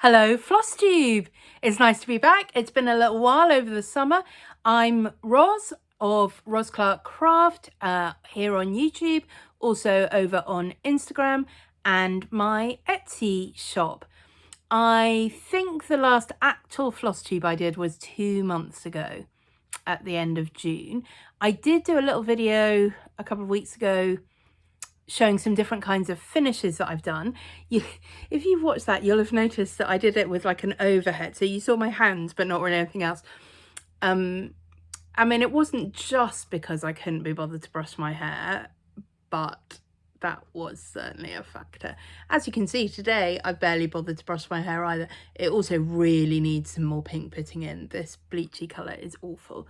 Hello, Flosstube. It's nice to be back. It's been a little while over the summer. I'm Roz of Roz Clark Craft here on YouTube, also over on Instagram and my Etsy shop. I think the last actual Flosstube I did was 2 months ago at the end of June. I did do a little video a couple of weeks ago showing some different kinds of finishes that I've done. If you've watched that, you'll have noticed that I did it with like an overhead. So you saw my hands, but not really anything else. I mean, it wasn't just because I couldn't be bothered to brush my hair, but that was certainly a factor. As you can see today, I've barely bothered to brush my hair either. It also really needs some more pink putting in. This bleachy colour is awful.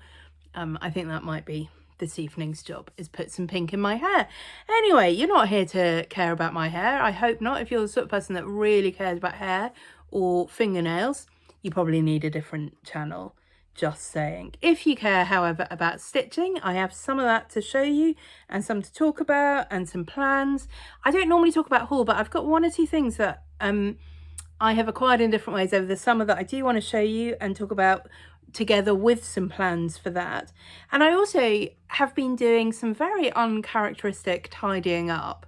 I think that might be this evening's job, is put some pink in my hair. Anyway, you're not here to care about my hair. I hope not. If you're the sort of person that really cares about hair or fingernails, you probably need a different channel. Just saying. If you care, however, about stitching, I have some of that to show you and some to talk about and some plans. I don't normally talk about haul, but I've got 1 or 2 things that I have acquired in different ways over the summer that I do want to show you and talk about together with some plans for that. And I also have been doing some very uncharacteristic tidying up,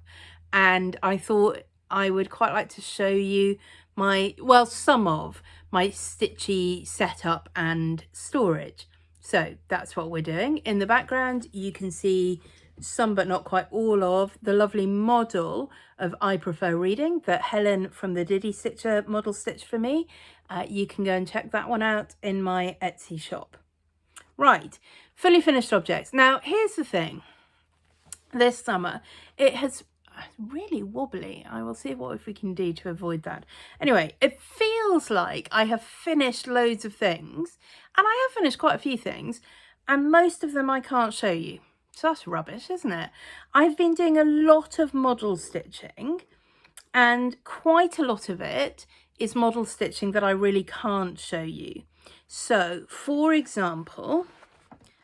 and I thought I would quite like to show you some of my Stitchy setup and storage. So that's what we're doing. In the background you can see some but not quite all of the lovely model of I Prefer Reading that Helen from the Diddy Stitcher model stitched for me. You can go and check that one out in my Etsy shop. Right, fully finished objects. Now here's the thing, this summer it has really wobbly. I will see what we can do to avoid that. Anyway, it feels like I have finished loads of things, and I have finished quite a few things, and most of them I can't show you. So that's rubbish, isn't it? I've been doing a lot of model stitching, and quite a lot of it is model stitching that I really can't show you. So for example,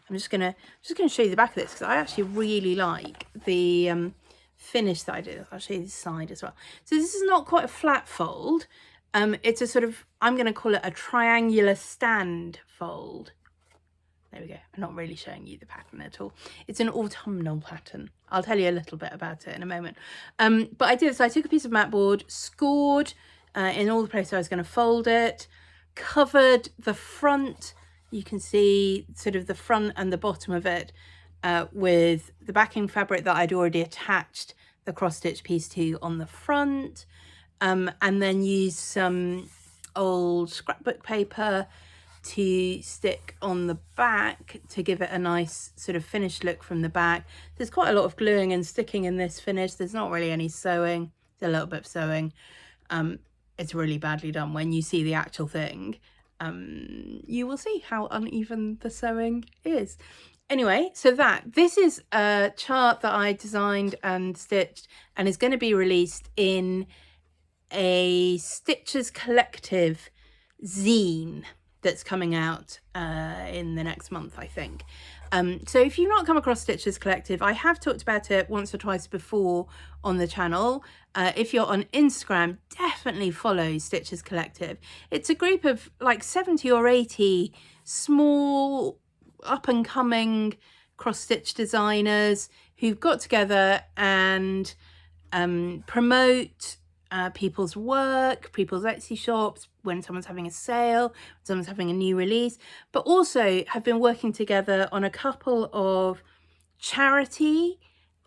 I'm just gonna show you the back of this because I actually really like the finish that I did. I'll show you the side as well. So this is not quite a flat fold. It's a sort of, I'm going to call it a triangular stand fold. There we go. I'm not really showing you the pattern at all. It's an autumnal pattern. I'll tell you a little bit about it in a moment. But I did, so I took a piece of mat board, scored in all the places I was going to fold it, covered the front. You can see sort of the front and the bottom of it with the backing fabric that I'd already attached the cross stitch piece to on the front, and then use some old scrapbook paper to stick on the back to give it a nice sort of finished look from the back. There's quite a lot of gluing and sticking in this finish. There's not really any sewing. There's a little bit of sewing. It's really badly done. When you see the actual thing, you will see how uneven the sewing is. Anyway, so this is a chart that I designed and stitched and is going to be released in a Stitchers Collective zine that's coming out in the next month, I think. So if you've not come across Stitchers Collective, I have talked about it once or twice before on the channel. If you're on Instagram, definitely follow Stitchers Collective. It's a group of like 70 or 80 small up-and-coming cross-stitch designers who've got together and promote people's work, people's Etsy shops, when someone's having a sale, when someone's having a new release, but also have been working together on a couple of charity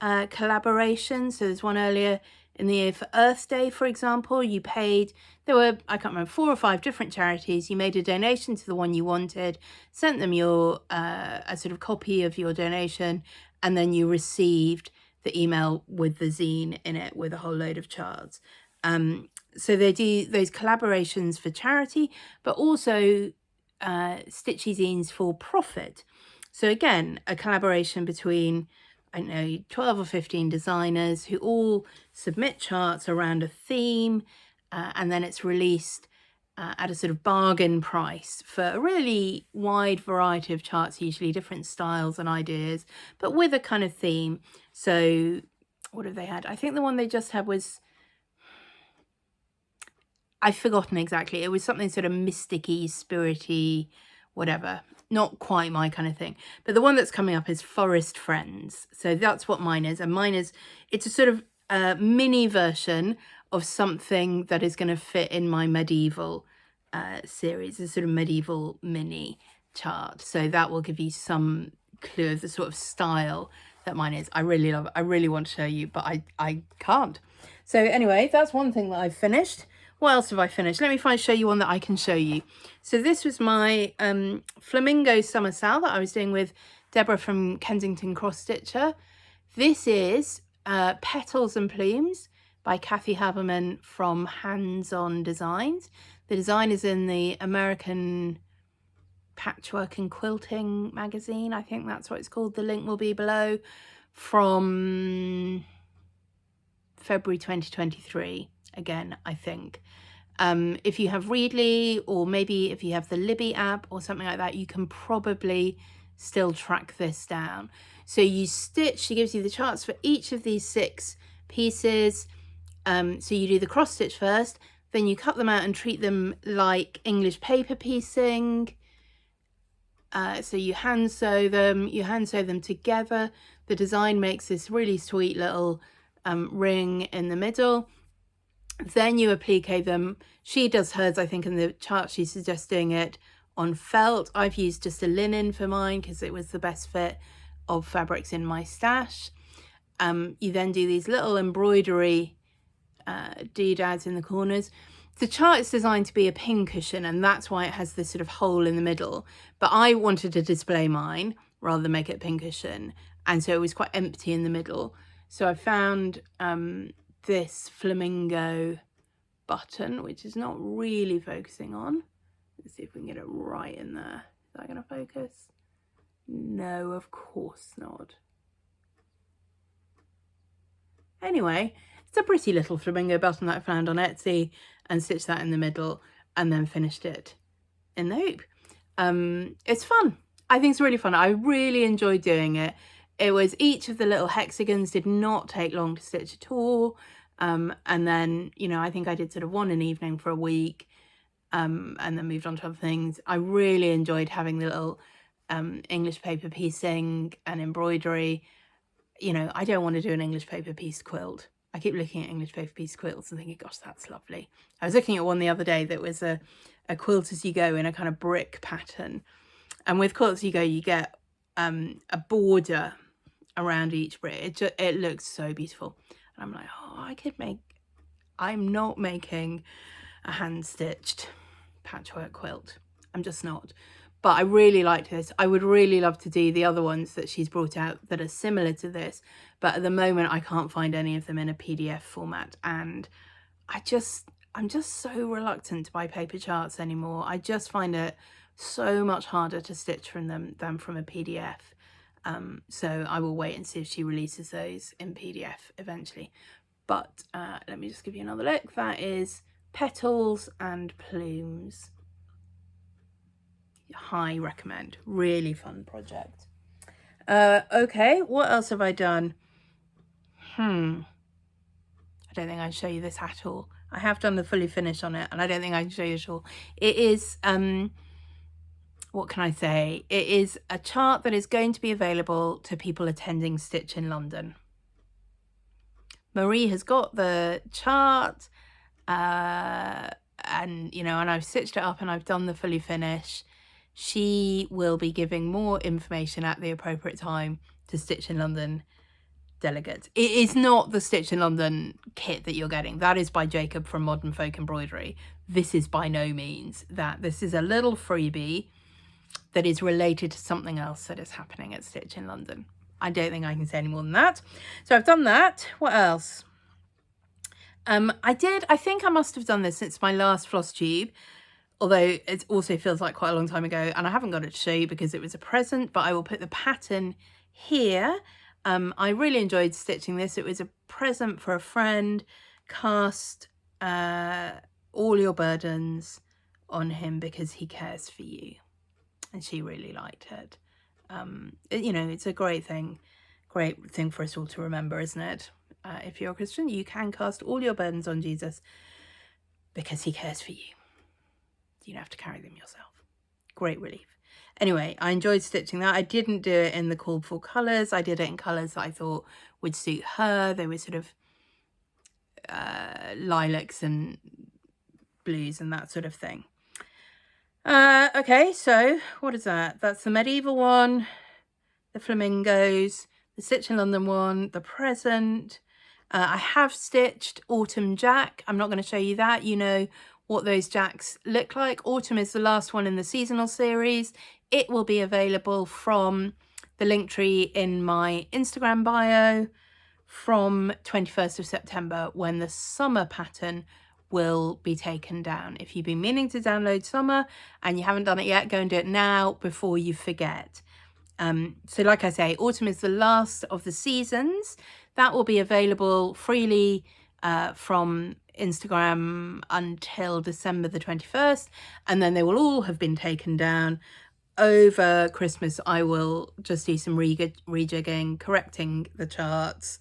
collaborations. So there's one earlier in the year for Earth Day, for example. You paid, there were, I can't remember, 4 or 5 different charities. You made a donation to the one you wanted, sent them your a sort of copy of your donation, and then you received the email with the zine in it with a whole load of charts. So they do those collaborations for charity, but also Stitchy Zines for profit. So again, a collaboration between, I don't know, 12 or 15 designers who all submit charts around a theme, and then it's released at a sort of bargain price for a really wide variety of charts, usually different styles and ideas, but with a kind of theme. So what have they had? I think the one they just had was I've forgotten exactly. It was something sort of mysticky, spirity, whatever. Not quite my kind of thing. But the one that's coming up is Forest Friends. So that's what mine is. And mine is, it's a sort of mini version of something that is going to fit in my medieval series, a sort of medieval mini chart. So that will give you some clue of the sort of style that mine is. I really love it. I really want to show you, but I can't. So anyway, that's one thing that I've finished. What else have I finished? Let me show you one that I can show you. So this was my Flamingo Summer Sale that I was doing with Deborah from Kensington Cross Stitcher. This is Petals and Plumes by Kathy Haberman from Hands On Designs. The design is in the American Patchwork and Quilting magazine. I think that's what it's called. The link will be below, from February 2023. Again, I think. If you have Readly, or maybe if you have the Libby app or something like that, you can probably still track this down. So you stitch, she gives you the charts for each of these 6 pieces. So you do the cross stitch first, then you cut them out and treat them like English paper piecing. So you hand sew them together. The design makes this really sweet little ring in the middle. Then you applique them. She does hers, I think in the chart she's suggesting it on felt. I've used just a linen for mine because it was the best fit of fabrics in my stash. You then do these little embroidery doodads in the corners. The chart is designed to be a pincushion, and that's why it has this sort of hole in the middle. But I wanted to display mine rather than make it a pincushion, and so it was quite empty in the middle. So I found this flamingo button, which is not really focusing on. Let's see if we can get it right in there. Is that going to focus? No, of course not. Anyway, it's a pretty little flamingo button that I found on Etsy and stitched that in the middle and then finished it in the hoop. It's fun. I think it's really fun. I really enjoyed doing it. It was, each of the little hexagons did not take long to stitch at all. And then, you know, I think I did sort of one an evening for a week, and then moved on to other things. I really enjoyed having the little English paper piecing and embroidery. You know, I don't want to do an English paper piece quilt. I keep looking at English paper piece quilts and thinking, gosh, that's lovely. I was looking at one the other day that was a quilt as you go in a kind of brick pattern. And with quilts as you go, you get a border around each brick. It looks so beautiful. And I'm like, oh, I'm not making a hand-stitched patchwork quilt. I'm just not. But I really liked this. I would really love to do the other ones that she's brought out that are similar to this. But at the moment, I can't find any of them in a PDF format. And I'm just so reluctant to buy paper charts anymore. I just find it so much harder to stitch from them than from a PDF. So I will wait and see if she releases those in PDF eventually. But let me just give you another look. That is Petals and Plumes. High recommend. Really fun project. Okay, what else have I done? I don't think I can show you this at all. I have done the fully finish on it, and I don't think I can show you at all. It is, what can I say? It is a chart that is going to be available to people attending Stitch in London. Marie has got the chart, and you know, and I've stitched it up and I've done the fully finish. She will be giving more information at the appropriate time to Stitch in London delegates. It is not the Stitch in London kit that you're getting. That is by Jacob from Modern Folk Embroidery. This is by no means that. This is a little freebie that is related to something else that is happening at Stitch in London. I don't think I can say any more than that. So I've done that. What else? I think I must have done this since my last Flosstube, although it also feels like quite a long time ago, and I haven't got it to show you because it was a present, but I will put the pattern here. I really enjoyed stitching this. It was a present for a friend. Cast all your burdens on him because he cares for you. And she really liked it. You know, it's a great thing for us all to remember, isn't it? If you're a Christian, you can cast all your burdens on Jesus because he cares for you. You don't have to carry them yourself. Great relief. Anyway, I enjoyed stitching that. I didn't do it in the called for colours. I did it in colours that I thought would suit her. They were sort of lilacs and blues and that sort of thing. Okay, so what is that? That's the medieval one, the flamingos, the Stitch in London one, the present. I have stitched Autumn Jack. I'm not going to show you that. You know what those jacks look like. Autumn is the last one in the seasonal series. It will be available from the link tree in my Instagram bio from 21st of September, when the summer pattern will be taken down. If you've been meaning to download summer and you haven't done it yet, go and do it now before you forget. So like I say, autumn is the last of the seasons. That will be available freely from Instagram until December the 21st, and then they will all have been taken down. Over Christmas, I will just do some rejigging, correcting the charts,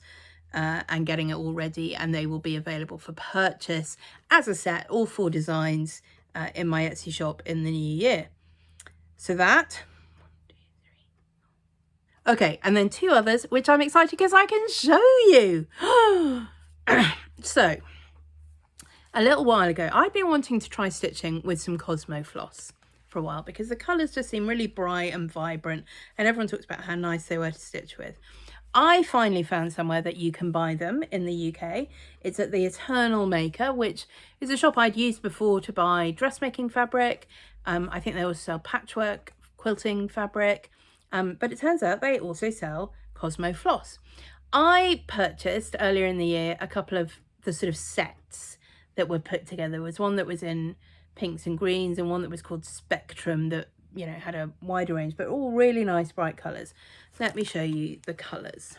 and getting it all ready, and they will be available for purchase as a set, all 4 designs, in my Etsy shop in the new year. So that. Okay, and then 2 others, which I'm excited because I can show you. So, a little while ago, I'd been wanting to try stitching with some Cosmo floss for a while because the colours just seem really bright and vibrant, and everyone talks about how nice they were to stitch with. I finally found somewhere that you can buy them in the UK. It's at the Eternal Maker, which is a shop I'd used before to buy dressmaking fabric. I think they also sell patchwork quilting fabric. But it turns out they also sell Cosmo floss. I purchased earlier in the year a couple of the sort of sets that were put together. There was one that was in pinks and greens and one that was called Spectrum that, you know, had a wider range, but all really nice bright colours. Let me show you the colours.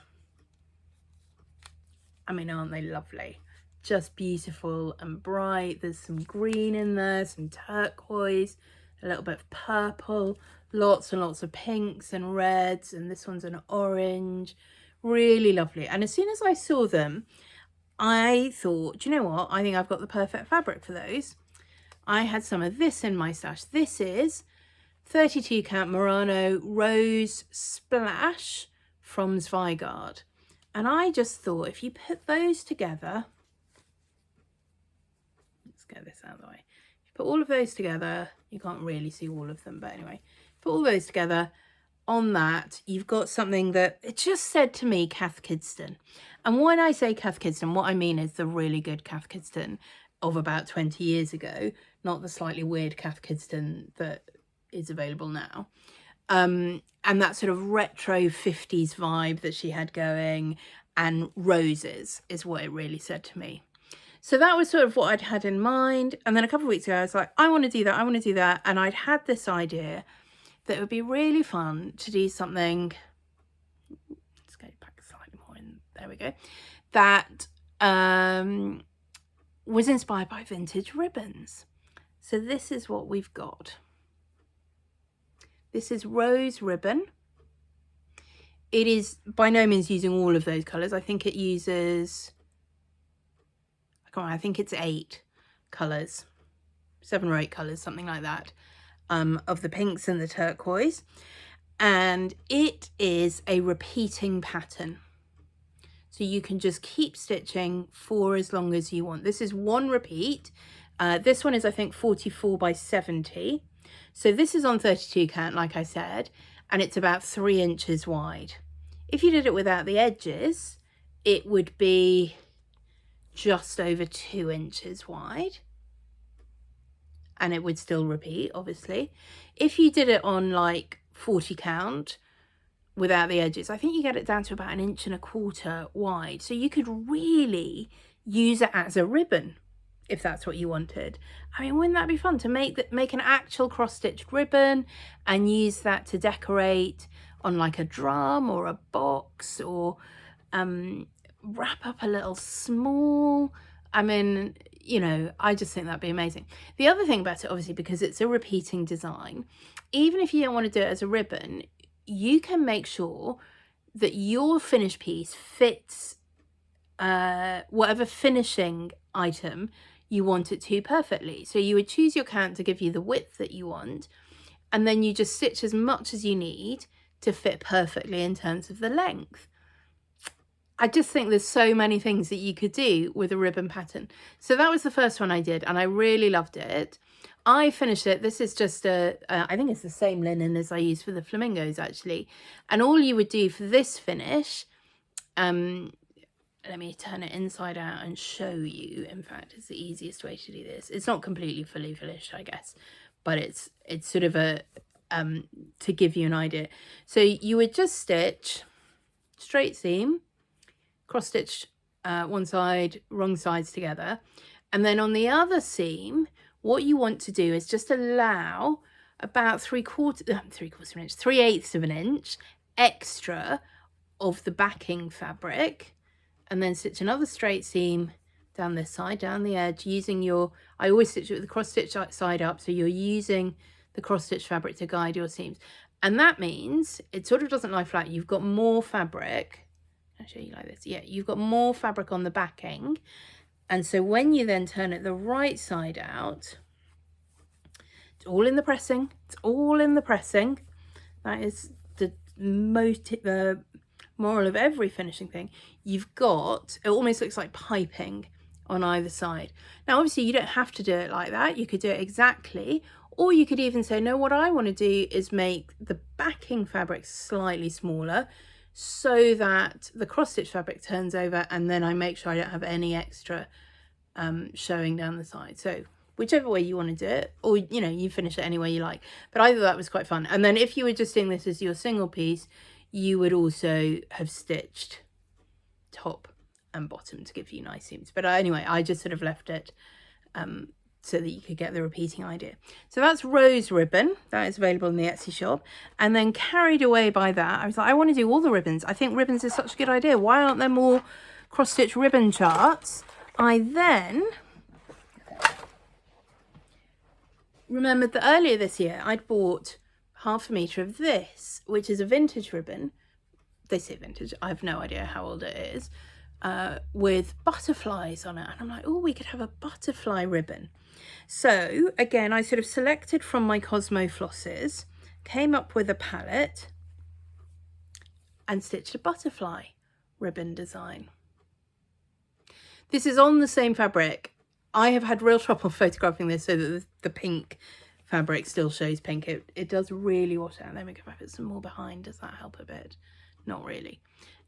I mean, aren't they lovely? Just beautiful and bright. There's some green in there, some turquoise, a little bit of purple, lots and lots of pinks and reds, and this one's an orange. Really lovely. And as soon as I saw them, I thought, do you know what? I think I've got the perfect fabric for those. I had some of this in my stash. This is 32 count Murano Rose Splash from Zweigart. And I just thought if you put those together, let's get this out of the way. If you put all of those together, you can't really see all of them, but anyway, put all those together. On that, you've got something that it just said to me, Cath Kidston. And when I say Cath Kidston, what I mean is the really good Cath Kidston of about 20 years ago, not the slightly weird Cath Kidston that is available now. And that sort of retro 50s vibe that she had going, and roses is what it really said to me. So that was sort of what I'd had in mind. And then a couple of weeks ago, I was like, I want to do that. I want to do that. And I'd had this idea that it would be really fun to do something. Let's go back slightly more in. There we go. That was inspired by vintage ribbons. So this is what we've got. This is rose ribbon. It is by no means using all of those colours. I think it uses, I think it's 8 colours, 7 or 8 colours, something like that, of the pinks and the turquoise. And it is a repeating pattern. So you can just keep stitching for as long as you want. This is one repeat. This one is, I think, 44 by 70. So this is on 32 count, like I said, and it's about 3 inches wide. If you did it without the edges, it would be just over 2 inches wide. And it would still repeat, obviously. If you did it on like 40 count without the edges, I think you get it down to about 1.25 inches wide. So you could really use it as a ribbon if that's what you wanted. I mean, wouldn't that be fun to make an actual cross-stitched ribbon and use that to decorate on like a drum or a box, or wrap up a little small. I mean, you know, I just think that'd be amazing. The other thing about it, obviously, because it's a repeating design, even if you don't want to do it as a ribbon, you can make sure that your finished piece fits whatever finishing item you want it to perfectly. So you would choose your count to give you the width that you want, and then you just stitch as much as you need to fit perfectly in terms of the length. I just think there's so many things that you could do with a ribbon pattern. So that was the first one I did, and I really loved it. I finished it. This is just I think it's the same linen as I use for the flamingos actually. And all you would do for this finish, let me turn it inside out and show you. In fact, it's the easiest way to do this. It's not completely fully finished, I guess, but it's sort of a, to give you an idea. So you would just stitch straight seam, cross stitch one side, wrong sides together. And then on the other seam, what you want to do is just allow about 3/8 of an inch extra of the backing fabric, and then stitch another straight seam down this side, down the edge, using your, I always stitch it with the cross stitch side up, so you're using the cross stitch fabric to guide your seams. And that means it sort of doesn't lie flat. You've got more fabric. I'll show you like this. Yeah, you've got more fabric on the backing. And so when you then turn it the right side out, it's all in the pressing. It's all in the pressing. That is the moral of every finishing thing. You've got, it almost looks like piping on either side. Now, obviously, you don't have to do it like that. You could do it exactly, or you could even say, no, what I want to do is make the backing fabric slightly smaller so that the cross stitch fabric turns over, and then I make sure I don't have any extra showing down the side. So whichever way you want to do it, or you know, you finish it any way you like. But I thought that was quite fun. And then if you were just doing this as your single piece, you would also have stitched top and bottom to give you nice seams. But anyway, I just sort of left it so that you could get the repeating idea. So that's rose ribbon. That is available in the Etsy shop. And then carried away by that, I was like, I want to do all the ribbons. I think ribbons is such a good idea. Why aren't there more cross-stitch ribbon charts? I then remembered that earlier this year, I'd bought 1/2 metre of this, which is a vintage ribbon. They say vintage. I have no idea how old it is. With butterflies on it. And I'm like, oh, we could have a butterfly ribbon. So again, I sort of selected from my Cosmo flosses, came up with a palette and stitched a butterfly ribbon design. This is on the same fabric. I have had real trouble photographing this so that the pink fabric still shows pink. It does really wash out. Let me go back, put some more behind. Does that help a bit? Not really.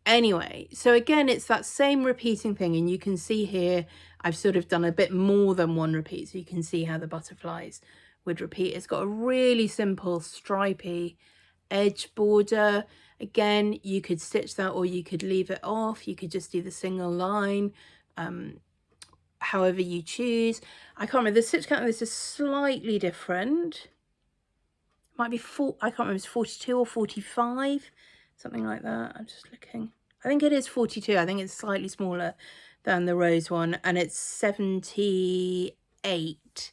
Anyway, so again, it's that same repeating thing, and you can see here I've sort of done a bit more than one repeat, so you can see how the butterflies would repeat. It's got a really simple stripy edge border. Again, you could stitch that or you could leave it off. You could just do the single line, however you choose. I can't remember, the stitch count of this is slightly different. It might be I can't remember, it's 42 or 45. Something like that. I'm just looking. I think it is 42. I think it's slightly smaller than the rose one, and it's 78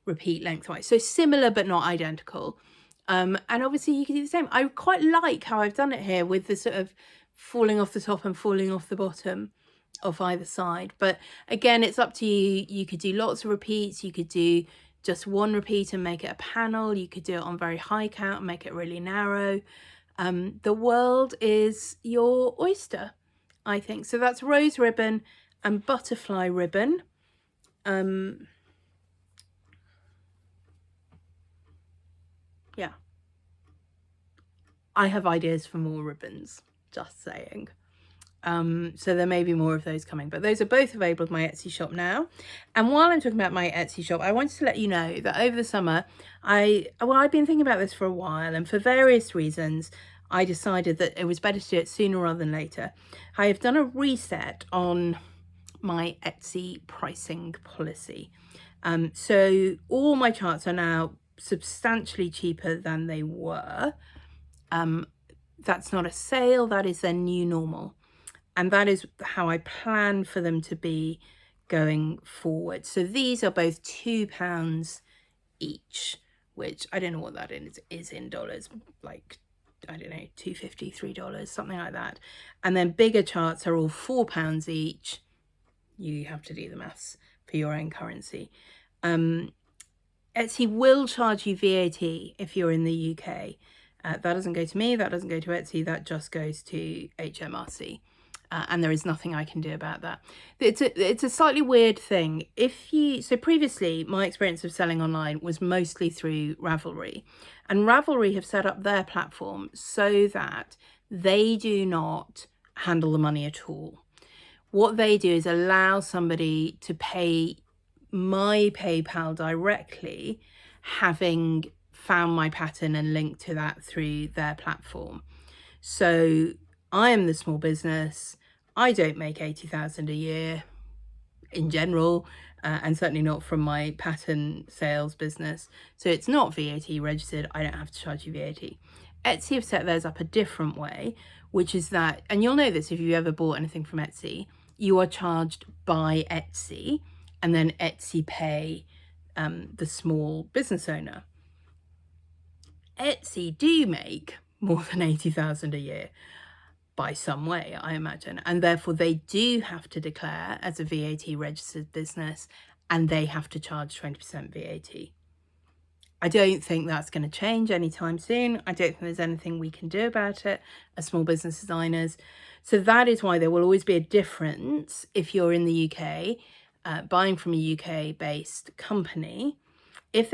repeat lengthwise. So similar but not identical. And obviously you can do the same. I quite like how I've done it here with the sort of falling off the top and falling off the bottom of either side. But again, it's up to you. You could do lots of repeats. You could do just one repeat and make it a panel. You could do it on very high count and make it really narrow. The world is your oyster, I think. So that's rose ribbon and butterfly ribbon. Yeah. I have ideas for more ribbons, just saying. So there may be more of those coming, but those are both available in my Etsy shop now. And while I'm talking about my Etsy shop, I wanted to let you know that over the summer, I've been thinking about this for a while, and for various reasons, I decided that it was better to do it sooner rather than later. I have done a reset on my Etsy pricing policy. So all my charts are now substantially cheaper than they were. That's not a sale, that is their new normal. And that is how I plan for them to be going forward. So these are both £2 each, which I don't know what that is in dollars, like, I don't know, $2.50, $3, something like that. And then bigger charts are all £4 each. You have to do the maths for your own currency. Etsy will charge you VAT if you're in the UK. That doesn't go to me, that doesn't go to Etsy, that just goes to HMRC. And there is nothing I can do about that. It's a slightly weird thing. So previously, my experience of selling online was mostly through Ravelry. And Ravelry have set up their platform so that they do not handle the money at all. What they do is allow somebody to pay my PayPal directly, having found my pattern and linked to that through their platform. So I am the small business. I don't make 80,000 a year in general, and certainly not from my pattern sales business. So it's not VAT registered. I don't have to charge you VAT. Etsy have set theirs up a different way, which is that, and you'll know this if you've ever bought anything from Etsy, you are charged by Etsy, and then Etsy pay the small business owner. Etsy do make more than 80,000 a year by some way, I imagine, and therefore they do have to declare as a VAT registered business, and they have to charge 20% VAT. I don't think that's going to change anytime soon. I don't think there's anything we can do about it as small business designers. So that is why there will always be a difference if you're in the UK, buying from a UK based company. If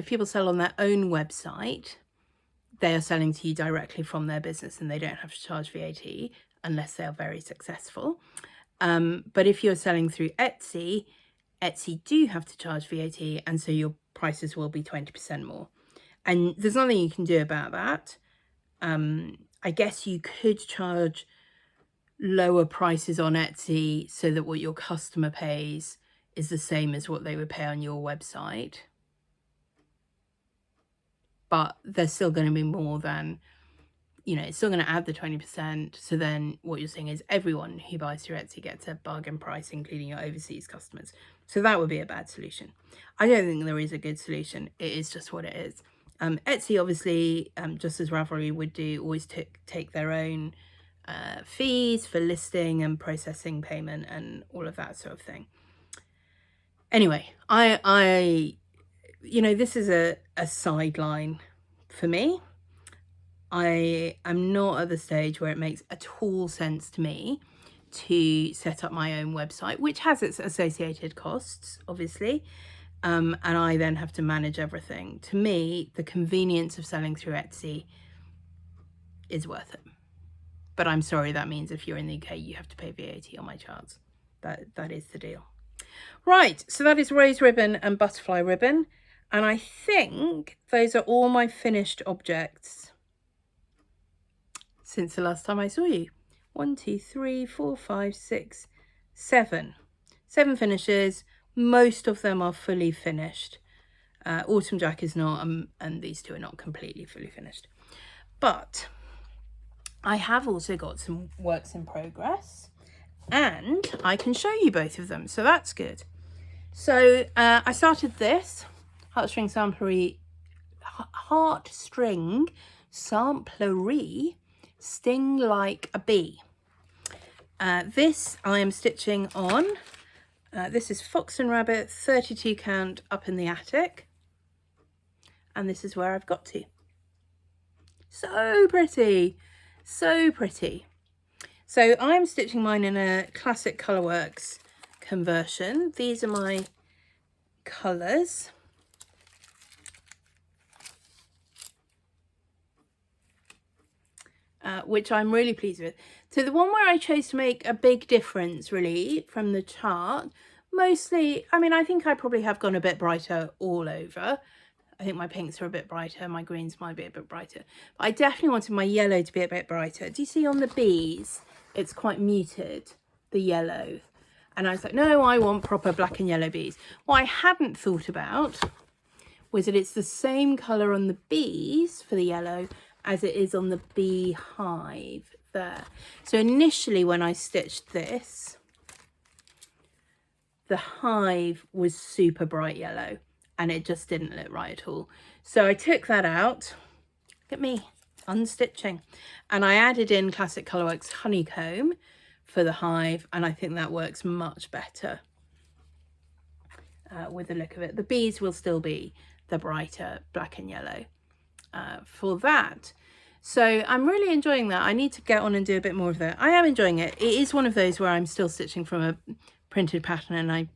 people sell on their own website, they are selling to you directly from their business and they don't have to charge VAT unless they are very successful. But if you're selling through Etsy, Etsy do have to charge VAT, and so your prices will be 20% more. And there's nothing you can do about that. I guess you could charge lower prices on Etsy so that what your customer pays is the same as what they would pay on your website. But there's still going to be more than, it's still going to add the 20%. So then what you're saying is everyone who buys through Etsy gets a bargain price, including your overseas customers. So that would be a bad solution. I don't think there is a good solution. It is just what it is. Etsy, obviously, just as Ravelry would do, always take their own fees for listing and processing payment and all of that sort of thing. Anyway, this is a sideline for me. I am not at the stage where it makes at all sense to me to set up my own website, which has its associated costs, obviously, and I then have to manage everything. To me, the convenience of selling through Etsy is worth it. But I'm sorry, that means if you're in the UK, you have to pay VAT on my charts. That is the deal. Right, so that is rose ribbon and butterfly ribbon. And I think those are all my finished objects since the last time I saw you. 1, 2, 3, 4, 5, 6, 7. 7 finishes. Most of them are fully finished. Autumn Jack is not, and these two are not completely fully finished. But I have also got some works in progress, and I can show you both of them, so that's good. So I started this heartstring samplery Sting Like a Bee. This I am stitching on. This is Fox and Rabbit 32 count up in the attic, and this is where I've got to. So pretty, so pretty. So I'm stitching mine in a classic Colourworks conversion. These are my colours. Which I'm really pleased with. So the one where I chose to make a big difference really from the chart, mostly, I think I probably have gone a bit brighter all over. I think my pinks are a bit brighter, my greens might be a bit brighter. But I definitely wanted my yellow to be a bit brighter. Do you see on the bees, it's quite muted, the yellow. And I was like, no, I want proper black and yellow bees. What I hadn't thought about was that it's the same colour on the bees for the yellow as it is on the beehive there. So initially when I stitched this, the hive was super bright yellow and it just didn't look right at all. So I took that out. Look at me unstitching, and I added in Classic Colourworks Honeycomb for the hive, and I think that works much better. with the look of it. The bees will still be the brighter black and yellow for that. So I'm really enjoying that. I need to get on and do a bit more of that. I am enjoying it. It is one of those where I'm still stitching from a printed pattern, and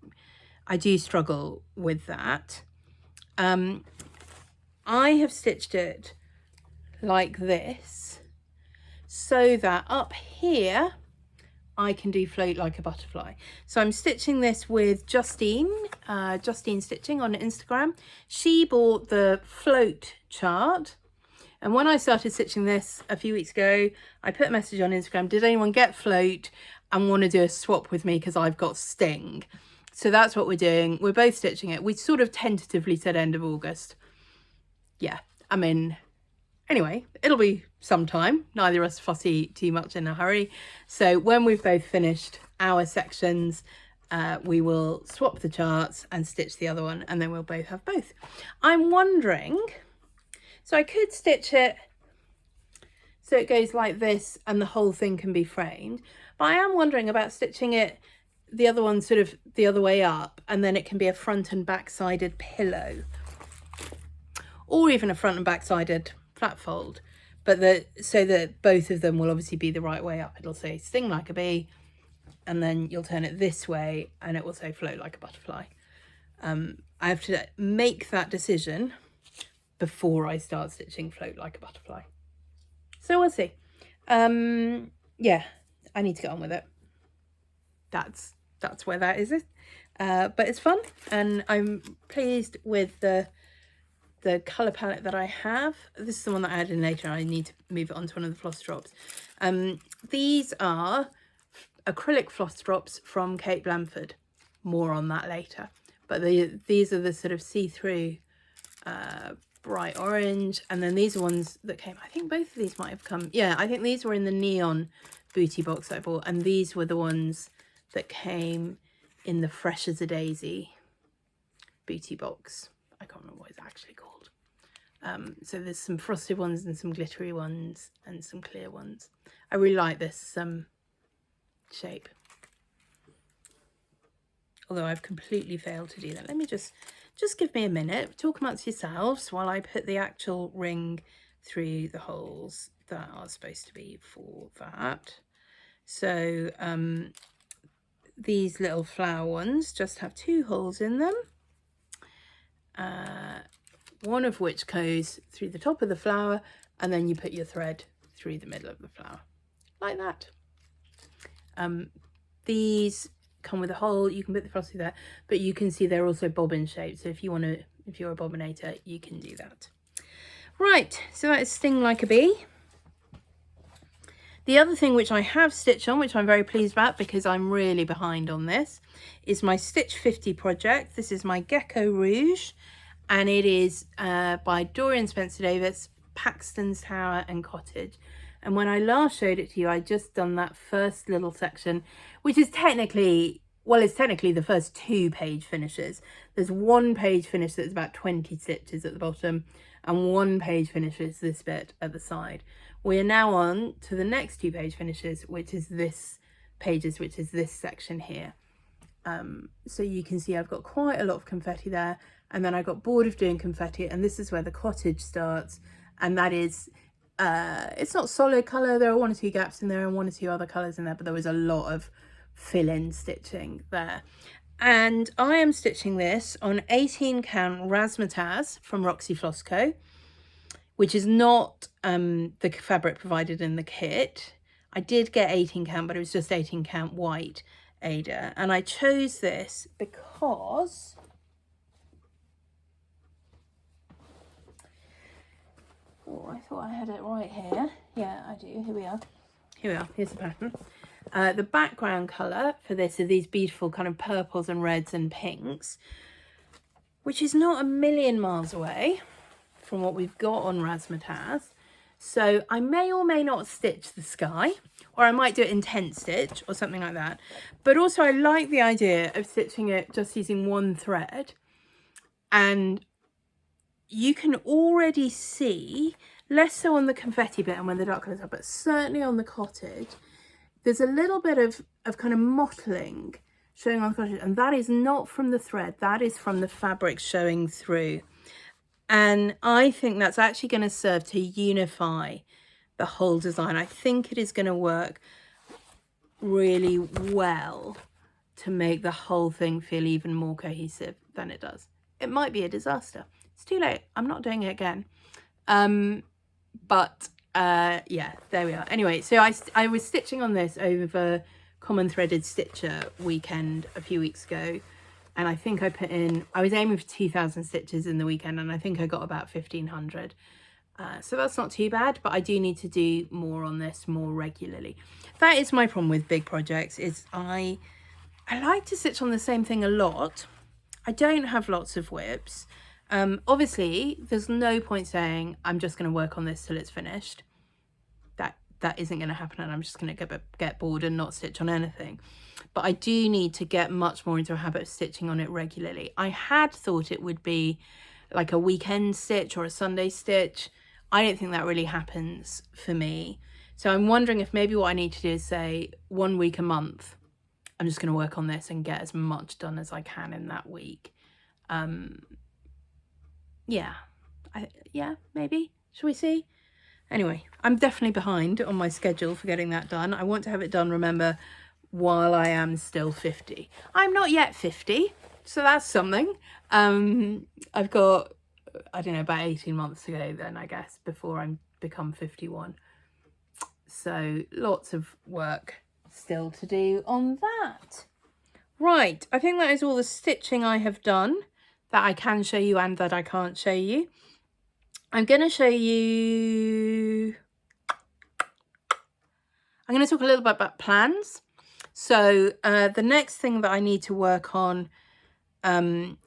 I do struggle with that. I have stitched it like this so that up here I can do float like a butterfly. So I'm stitching this with Justine Stitching on Instagram. She bought the float chart, and when I started stitching this a few weeks ago, I put a message on Instagram, did anyone get float and want to do a swap with me because I've got Sting? So that's what we're doing. We're both stitching it. We sort of tentatively said end of August. Yeah, I mean, anyway, it'll be sometime. Neither of us fussy too much in a hurry. So when we've both finished our sections, we will swap the charts and stitch the other one, and then we'll both have both. I'm wondering, so I could stitch it so it goes like this and the whole thing can be framed, but I am wondering about stitching it the other one sort of the other way up, and then it can be a front and back sided pillow, or even a front and back sided flat fold, but so that both of them will obviously be the right way up. It'll say sting like a bee, and then you'll turn it this way and it will say float like a butterfly. I have to make that decision before I start stitching float like a butterfly, so we'll see. Yeah, I need to get on with it. That's where that is. But it's fun, and I'm pleased with the colour palette that I have. This is the one that I added in later. I need to move it onto one of the floss drops. These are acrylic floss drops from Kate Blanford. More on that later. But these are the sort of see-through bright orange, and then these are ones that came, I think both of these might have come, yeah, I think these were in the neon booty box that I bought, and these were the ones that came in the Fresh as a Daisy booty box. I can't remember what it's actually called. So there's some frosted ones and some glittery ones and some clear ones. I really like this shape, although I've completely failed to do that. Let me just give me a minute, talk amongst yourselves while I put the actual ring through the holes that are supposed to be for that. So these little flower ones just have 2 holes in them, one of which goes through the top of the flower, and then you put your thread through the middle of the flower like that. These come with a hole, you can put the floss through there, but you can see they're also bobbin shaped, so if you're a bobbinator, you can do that. Right, so that is Sting Like a Bee. The other thing which I have stitched on, which I'm very pleased about because I'm really behind on this, is my Stitch 50 project. This is my Gecko Rouge, and it is by Dorian Spencer Davis, Paxton's Tower and Cottage. And when I last showed it to you, I'd just done that first little section, which is technically, well, it's technically the first 2 page finishes. There's 1 page finish that's about 20 stitches at the bottom, and 1 page finishes this bit at the side. We are now on to the next 2 page finishes, which is this section here. So you can see I've got quite a lot of confetti there, and then I got bored of doing confetti, and this is where the cottage starts, and that is it's not solid colour. There are 1 or 2 gaps in there and 1 or 2 other colours in there, but there was a lot of fill-in stitching there. And I am stitching this on 18 count razzmatazz from Roxy Floss Co, which is not the fabric provided in the kit. I did get 18 count, but it was just 18 count white Ada, and I chose this because I thought I had it right here. Yeah, I do. Here we are. Here's the pattern. The background colour for this are these beautiful kind of purples and reds and pinks, which is not a million miles away from what we've got on razzmatazz. So I may or may not stitch the sky, or I might do it in tent stitch or something like that. But also I like the idea of stitching it just using 1 thread, and you can already see, less so on the confetti bit and when the dark colours are, but certainly on the cottage, there's a little bit of kind of mottling showing on the crochet, and that is not from the thread, that is from the fabric showing through. And I think that's actually going to serve to unify the whole design. I think it is going to work really well to make the whole thing feel even more cohesive than it does. It might be a disaster. It's too late. I'm not doing it again. But yeah, there we are. Anyway, so I was stitching on this over Common Threaded Stitcher weekend a few weeks ago, and I think I put in, I was aiming for 2,000 stitches in the weekend, and I think I got about 1,500. So that's not too bad, but I do need to do more on this more regularly. That is my problem with big projects, is I like to stitch on the same thing a lot. I don't have lots of WIPs. Obviously, there's no point saying I'm just going to work on this till it's finished. That isn't going to happen, and I'm just going to get bored and not stitch on anything. But I do need to get much more into a habit of stitching on it regularly. I had thought it would be like a weekend stitch or a Sunday stitch. I don't think that really happens for me. So I'm wondering if maybe what I need to do is say 1 week a month, I'm just going to work on this and get as much done as I can in that week. Yeah, maybe. Shall we see? Anyway, I'm definitely behind on my schedule for getting that done. I want to have it done, remember, while I am still 50. I'm not yet 50, so that's something. I've got, I don't know, about 18 months to go then, I guess, before I become 51. So lots of work still to do on that. Right, I think that is all the stitching I have done that I can show you and that I can't show you. I'm going to show you, I'm going to talk a little bit about plans. So the next thing that I need to work on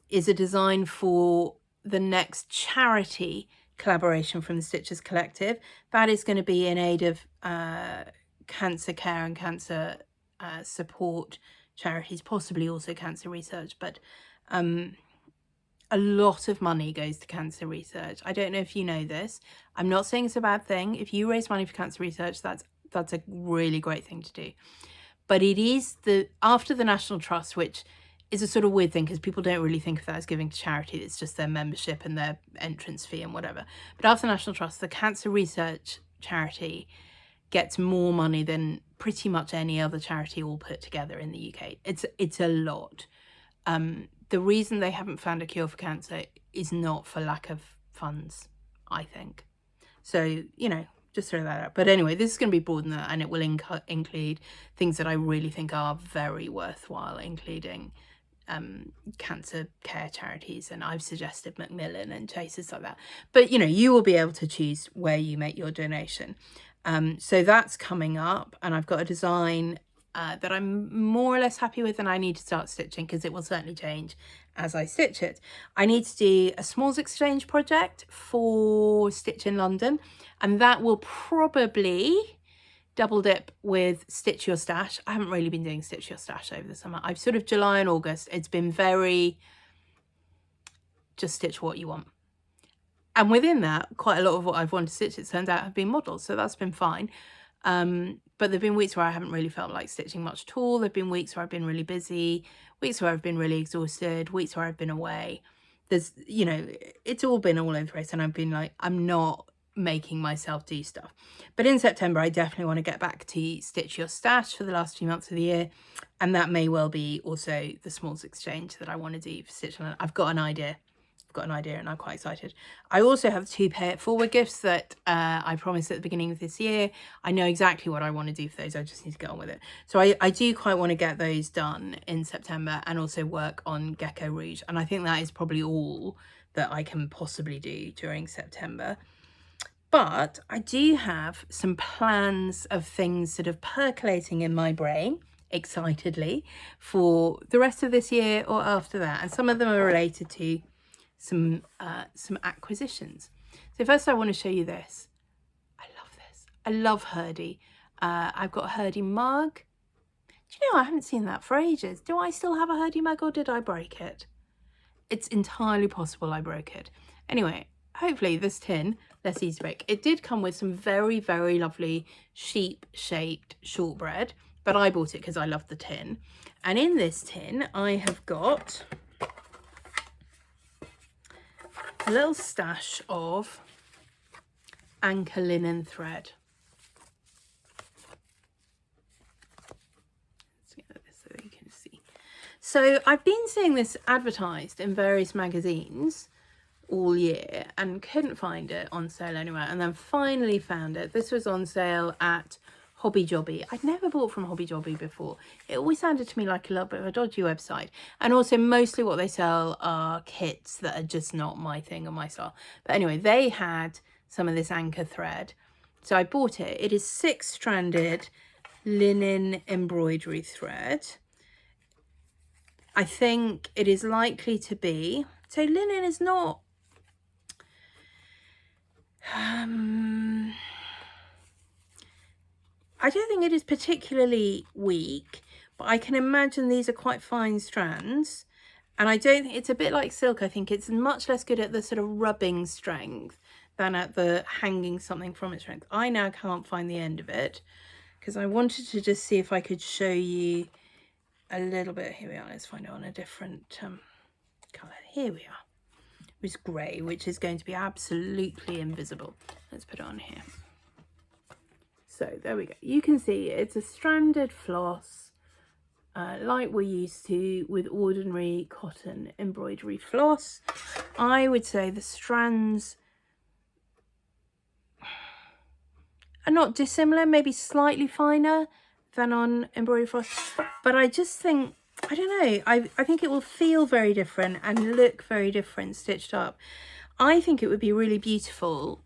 is a design for the next charity collaboration from the Stitchers Collective. That is going to be in aid of cancer care and cancer support charities, possibly also cancer research, but a lot of money goes to cancer research. I don't know if you know this. I'm not saying it's a bad thing. If you raise money for cancer research, that's a really great thing to do. But it is after the National Trust, which is a sort of weird thing because people don't really think of that as giving to charity. It's just their membership and their entrance fee and whatever. But after the National Trust, the cancer research charity gets more money than pretty much any other charity all put together in the UK. It's a lot. The reason they haven't found a cure for cancer is not for lack of funds, I think. So, you know, just throw that out. But anyway, this is going to be broader than that, and it will include things that I really think are very worthwhile, including cancer care charities, and I've suggested Macmillan and Chasers like that. But, you know, you will be able to choose where you make your donation. So that's coming up, and I've got a design that I'm more or less happy with, and I need to start stitching because it will certainly change as I stitch it. I need to do a smalls exchange project for Stitch in London, and that will probably double dip with Stitch Your Stash. I haven't really been doing Stitch Your Stash over the summer. I've sort of July and August, it's been very just stitch what you want. And within that, quite a lot of what I've wanted to stitch, it turns out, have been models, so that's been fine. But there've been weeks where I haven't really felt like stitching much at all. There've been weeks where I've been really busy, weeks where I've been really exhausted, weeks where I've been away. There's, you know, it's all been all over the place, and I've been like, I'm not making myself do stuff. But in September, I definitely want to get back to Stitch Your Stash for the last few months of the year, and that may well be also the smalls exchange that I want to do for Stitch. I've got an idea. And I'm quite excited. I also have 2 pay it forward gifts that I promised at the beginning of this year. I know exactly what I want to do for those. I just need to get on with it. So I do quite want to get those done in September, and also work on Gecko Rouge. And I think that is probably all that I can possibly do during September. But I do have some plans of things sort of percolating in my brain excitedly for the rest of this year or after that. And some of them are related to some acquisitions. So first I want to show you this. I love this. I love Hurdy. I've got a Hurdy mug. Do you know, I haven't seen that for ages. Do I still have a Hurdy mug, or did I break it? It's entirely possible I broke it. Anyway, hopefully this tin, less easy to break. It did come with some very, very lovely sheep-shaped shortbread, but I bought it because I loved the tin. And in this tin, I have got a little stash of anchor linen thread. Let's get this so you can see. So I've been seeing this advertised in various magazines all year and couldn't find it on sale anywhere, and then finally found it. This was on sale at Hobby Jobby. I'd never bought from Hobby Jobby before. It always sounded to me like a little bit of a dodgy website, and also mostly what they sell are kits that are just not my thing or my style. But anyway, they had some of this anchor thread, so I bought it. It is 6-stranded linen embroidery thread. I think it is likely to be, so linen is not I don't think it is particularly weak, but I can imagine these are quite fine strands, and I don't think it's a bit like silk. I think it's much less good at the sort of rubbing strength than at the hanging something from its strength. I now can't find the end of it because I wanted to just see if I could show you a little bit. Here we are. Let's find it on a different colour. Here we are. It was grey, which is going to be absolutely invisible. Let's put it on here. So there we go. You can see it's a stranded floss, like we're used to with ordinary cotton embroidery floss. I would say the strands are not dissimilar, maybe slightly finer than on embroidery floss, but I just think, I don't know, I think it will feel very different and look very different stitched up. I think it would be really beautiful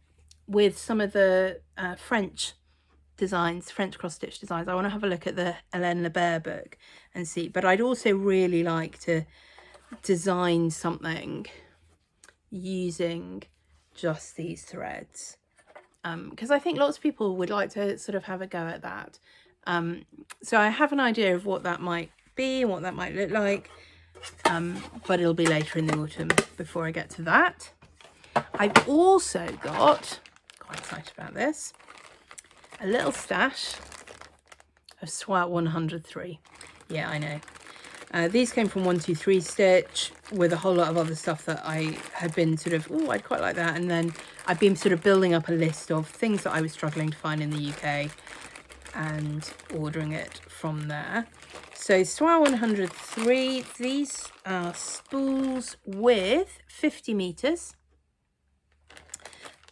with some of the French designs, French cross stitch designs. I want to have a look at the Hélène Lebert book and see, but I'd also really like to design something using just these threads, because I think lots of people would like to sort of have a go at that. So I have an idea of what that might be and what that might look like, but it'll be later in the autumn before I get to that. I've also got, quite excited about this, a little stash of Swat 103. Yeah, I know. These came from 123 Stitch with a whole lot of other stuff that I had been sort of, oh, I'd quite like that. And then I've been sort of building up a list of things that I was struggling to find in the UK and ordering it from there. So Swat 103, these are spools with 50 meters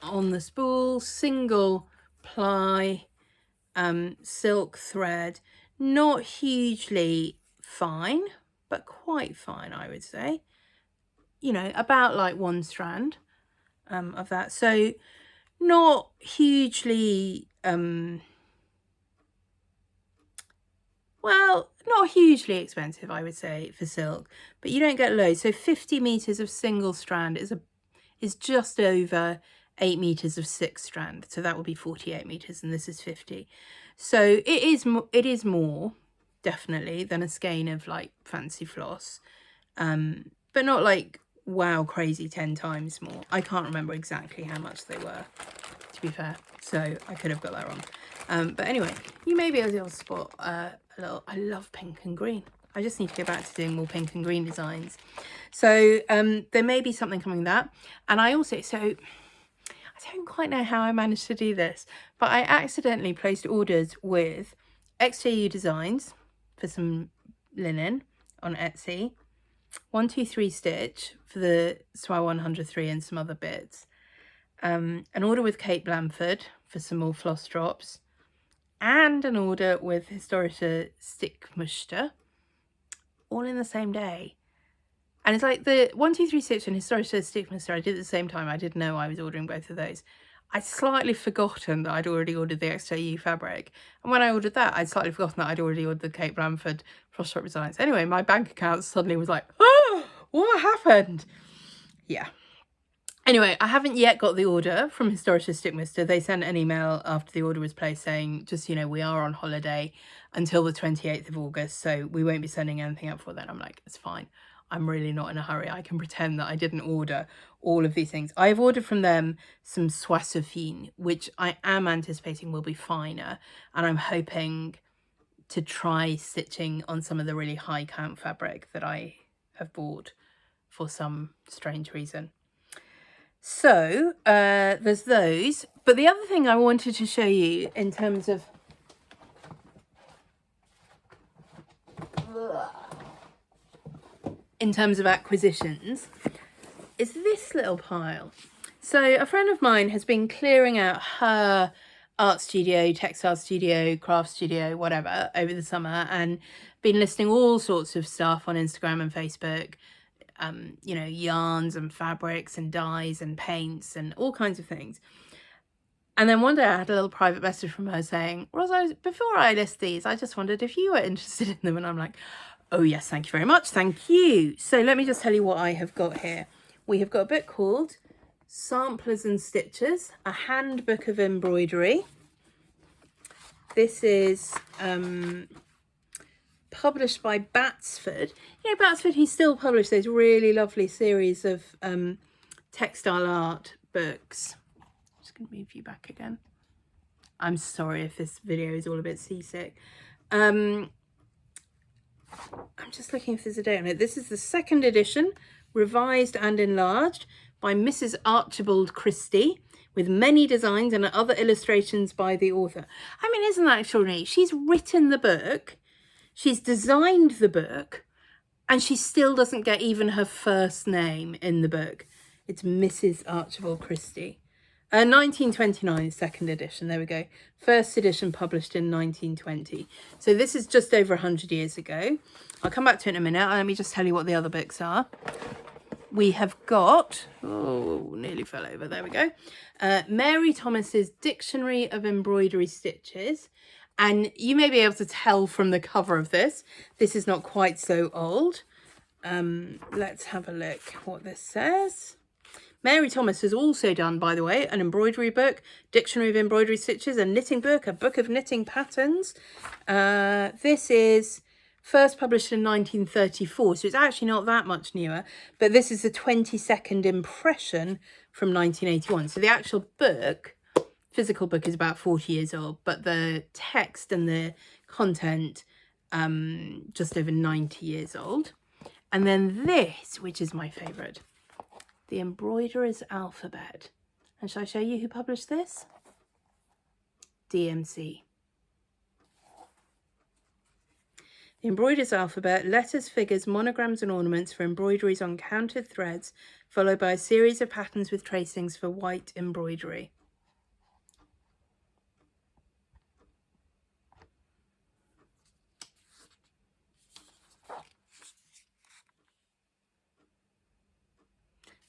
on the spool, single ply, silk thread, not hugely fine, but quite fine, I would say. You know, about like 1 strand of that. So not hugely, well, not hugely expensive, I would say, for silk, but you don't get loads. So 50 meters of single strand is just over 8 meters of 6 strand, so that would be 48 meters, and this is 50. So it is more definitely than a skein of like fancy floss, but not like wow crazy 10 times more. I can't remember exactly how much they were, to be fair, so I could have got that wrong. But anyway, you may be able to spot a little, I love pink and green. I just need to go back to doing more pink and green designs. So there may be something coming that, and I also, so I don't quite know how I managed to do this, but I accidentally placed orders with XJU Designs for some linen on Etsy, 123 Stitch for the Swat 103 and some other bits, an order with Kate Blanford for some more floss drops, and an order with Historische Stickmuster, all in the same day. And it's like the 123 Stitch and Historische Stickmuster I did at the same time. I didn't know I was ordering both of those. I'd slightly forgotten that I'd already ordered the XJU fabric. And when I ordered that, I'd slightly forgotten that I'd already ordered the Kate Blanford Frost Drop Designs. Anyway, my bank account suddenly was like, oh, what happened? Yeah. Anyway, I haven't yet got the order from Historische Stickmuster. They sent an email after the order was placed saying, just, you know, we are on holiday until the 28th of August, so we won't be sending anything out for then. I'm like, it's fine. I'm really not in a hurry. I can pretend that I didn't order all of these things. I've ordered from them some Soie Fine, which I am anticipating will be finer, and I'm hoping to try stitching on some of the really high count fabric that I have bought for some strange reason. So there's those, but the other thing I wanted to show you in terms of acquisitions is this little pile. So a friend of mine has been clearing out her art studio, textile studio, craft studio, whatever, over the summer, and been listing all sorts of stuff on Instagram and Facebook, you know, yarns and fabrics and dyes and paints and all kinds of things. And then one day I had a little private message from her saying, Rosa, before I list these, I just wondered if you were interested in them. And I'm like, oh yes, thank you very much, thank you. So let me just tell you what I have got here. We have got a book called Samplers and Stitches, a handbook of embroidery. This is published by Batsford. You know, Batsford, he still published those really lovely series of textile art books. I'm just going to move you back again. I'm sorry if this video is all a bit seasick. I'm just looking if there's a date on it. This is the 2nd edition, revised and enlarged by Mrs. Archibald Christie, with many designs and other illustrations by the author. I mean, isn't that extraordinary? She's written the book, she's designed the book, and she still doesn't get even her first name in the book. It's Mrs. Archibald Christie. 1929, 2nd edition, there we go. 1st edition published in 1920. So this is just over 100 years ago. I'll come back to it in a minute. Let me just tell you what the other books are. We have got, oh, nearly fell over, there we go. Mary Thomas's Dictionary of Embroidery Stitches. And you may be able to tell from the cover of this, this is not quite so old. Let's have a look what this says. Mary Thomas has also done, by the way, an embroidery book, Dictionary of Embroidery Stitches, a knitting book, a book of knitting patterns. This is first published in 1934, so it's actually not that much newer, but this is the 22nd impression from 1981. So the actual book, physical book, is about 40 years old, but the text and the content just over 90 years old. And then this, which is my favourite, the Embroiderers Alphabet. And shall I show you who published this? DMC. The Embroiderers Alphabet, letters, figures, monograms and ornaments for embroideries on counted threads, followed by a series of patterns with tracings for white embroidery.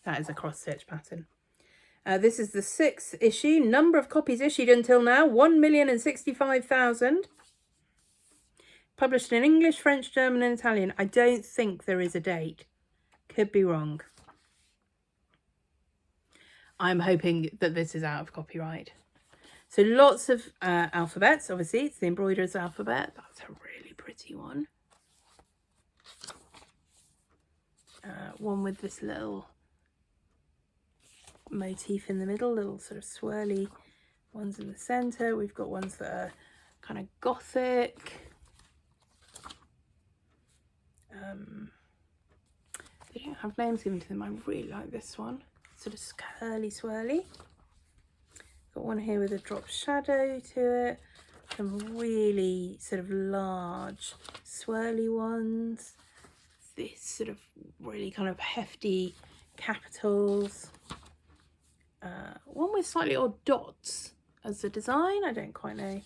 That is a cross-stitch pattern. This is the 6th issue. Number of copies issued until now, 1,065,000. Published in English, French, German and Italian. I don't think there is a date. Could be wrong. I'm hoping that this is out of copyright. So lots of alphabets, obviously. It's the Embroiderers Alphabet. That's a really pretty one. One with this little motif in the middle, little sort of swirly ones in the center. We've got ones that are kind of gothic. They don't have names given to them. I really like this one, sort of curly swirly. Got one here with a drop shadow to it. Some really sort of large swirly ones. This sort of really kind of hefty capitals. One with slightly odd dots as the design. I don't quite know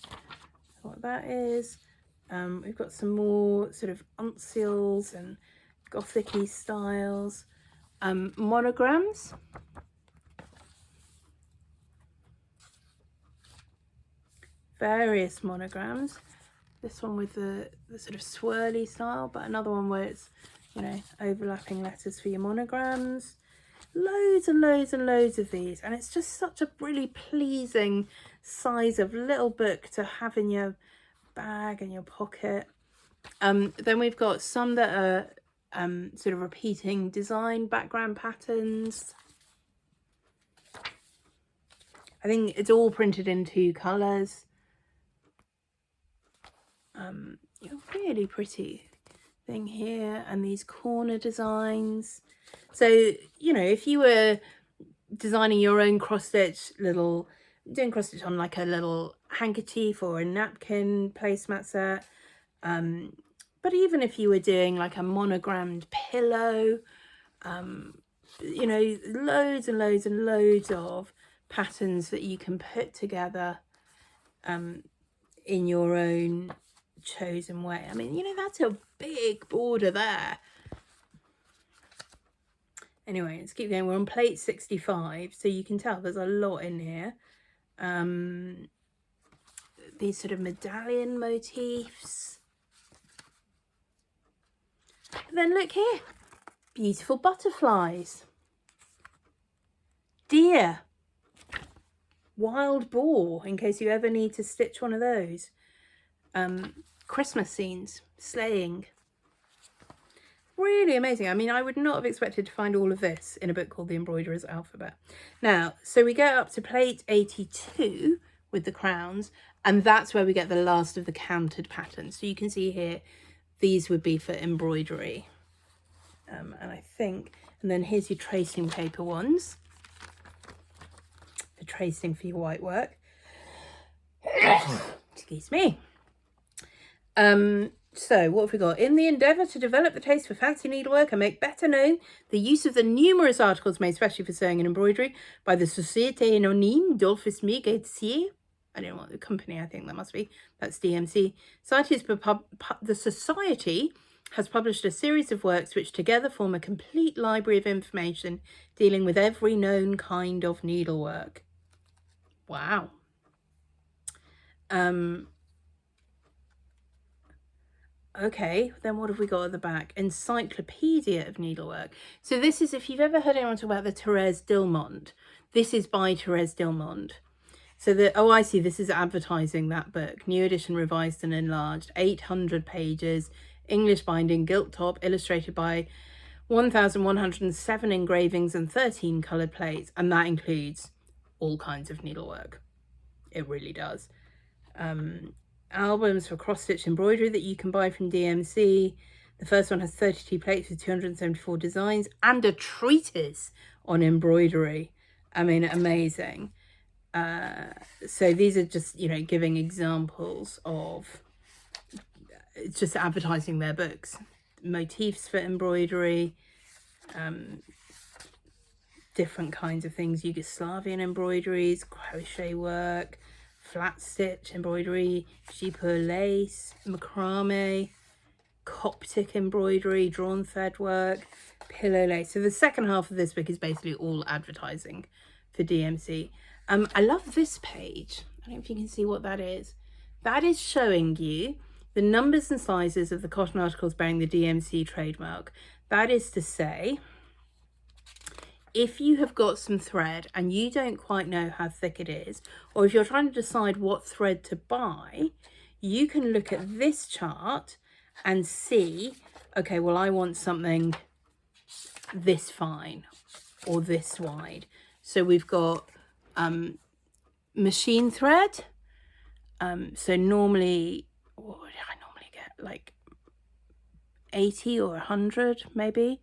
what that is. We've got some more sort of uncials and gothic-y styles. Monograms. Various monograms. This one with the sort of swirly style, but another one where it's, you know, overlapping letters for your monograms. Loads and loads and loads of these, and it's just such a really pleasing size of little book to have in your bag and your pocket. Then we've got some that are sort of repeating design background patterns. I think it's all printed in 2 colours. really pretty thing here, and these corner designs. So, you know, if you were designing your own cross-stitch doing cross-stitch on like a little handkerchief or a napkin placemat set, but even if you were doing like a monogrammed pillow, you know, loads and loads and loads of patterns that you can put together in your own chosen way. I mean, you know, that's a big border there. Anyway, let's keep going. We're on plate 65, so you can tell there's a lot in here. These sort of medallion motifs. But then look here, beautiful butterflies, deer, wild boar, in case you ever need to stitch one of those. Christmas scenes, sleighing. Really amazing. I mean, I would not have expected to find all of this in a book called The Embroiderer's Alphabet. Now, so we get up to plate 82 with the crowns, and that's where we get the last of the counted patterns. So you can see here, these would be for embroidery. And I think, and then here's your tracing paper ones, for tracing for your white work. Excuse me. So what have we got? In the endeavour to develop the taste for fancy needlework and make better known the use of the numerous articles made especially for sewing and embroidery by the Société Anonyme d'Office Métier. I don't know what the company, I think that must be. That's DMC. The Society has published a series of works which together form a complete library of information dealing with every known kind of needlework. Wow. Okay, then what have we got at the back? Encyclopedia of Needlework. So this is, if you've ever heard anyone talk about the Thérèse Dilmont, this is by Thérèse Dilmont. So oh, I see, this is advertising that book. New edition, revised and enlarged, 800 pages, English binding, gilt top, illustrated by 1,107 engravings and 13 coloured plates. And that includes all kinds of needlework. It really does. Albums for cross-stitch embroidery that you can buy from DMC. The first one has 32 plates with 274 designs and a treatise on embroidery. I mean, amazing. So these are just, you know, giving examples of, it's just advertising their books. Motifs for embroidery, different kinds of things, Yugoslavian embroideries, crochet work, flat stitch embroidery, cheaper lace, macrame, Coptic embroidery, drawn thread work, pillow lace. So the second half of this book is basically all advertising for DMC. I love this page. I don't know if you can see what that is. That is showing you the numbers and sizes of the cotton articles bearing the DMC trademark. That is to say, if you have got some thread and you don't quite know how thick it is, or if you're trying to decide what thread to buy, you can look at this chart and see, okay, well, I want something this fine or this wide. So we've got machine thread. So normally, what would I normally get? Like 80 or 100 maybe.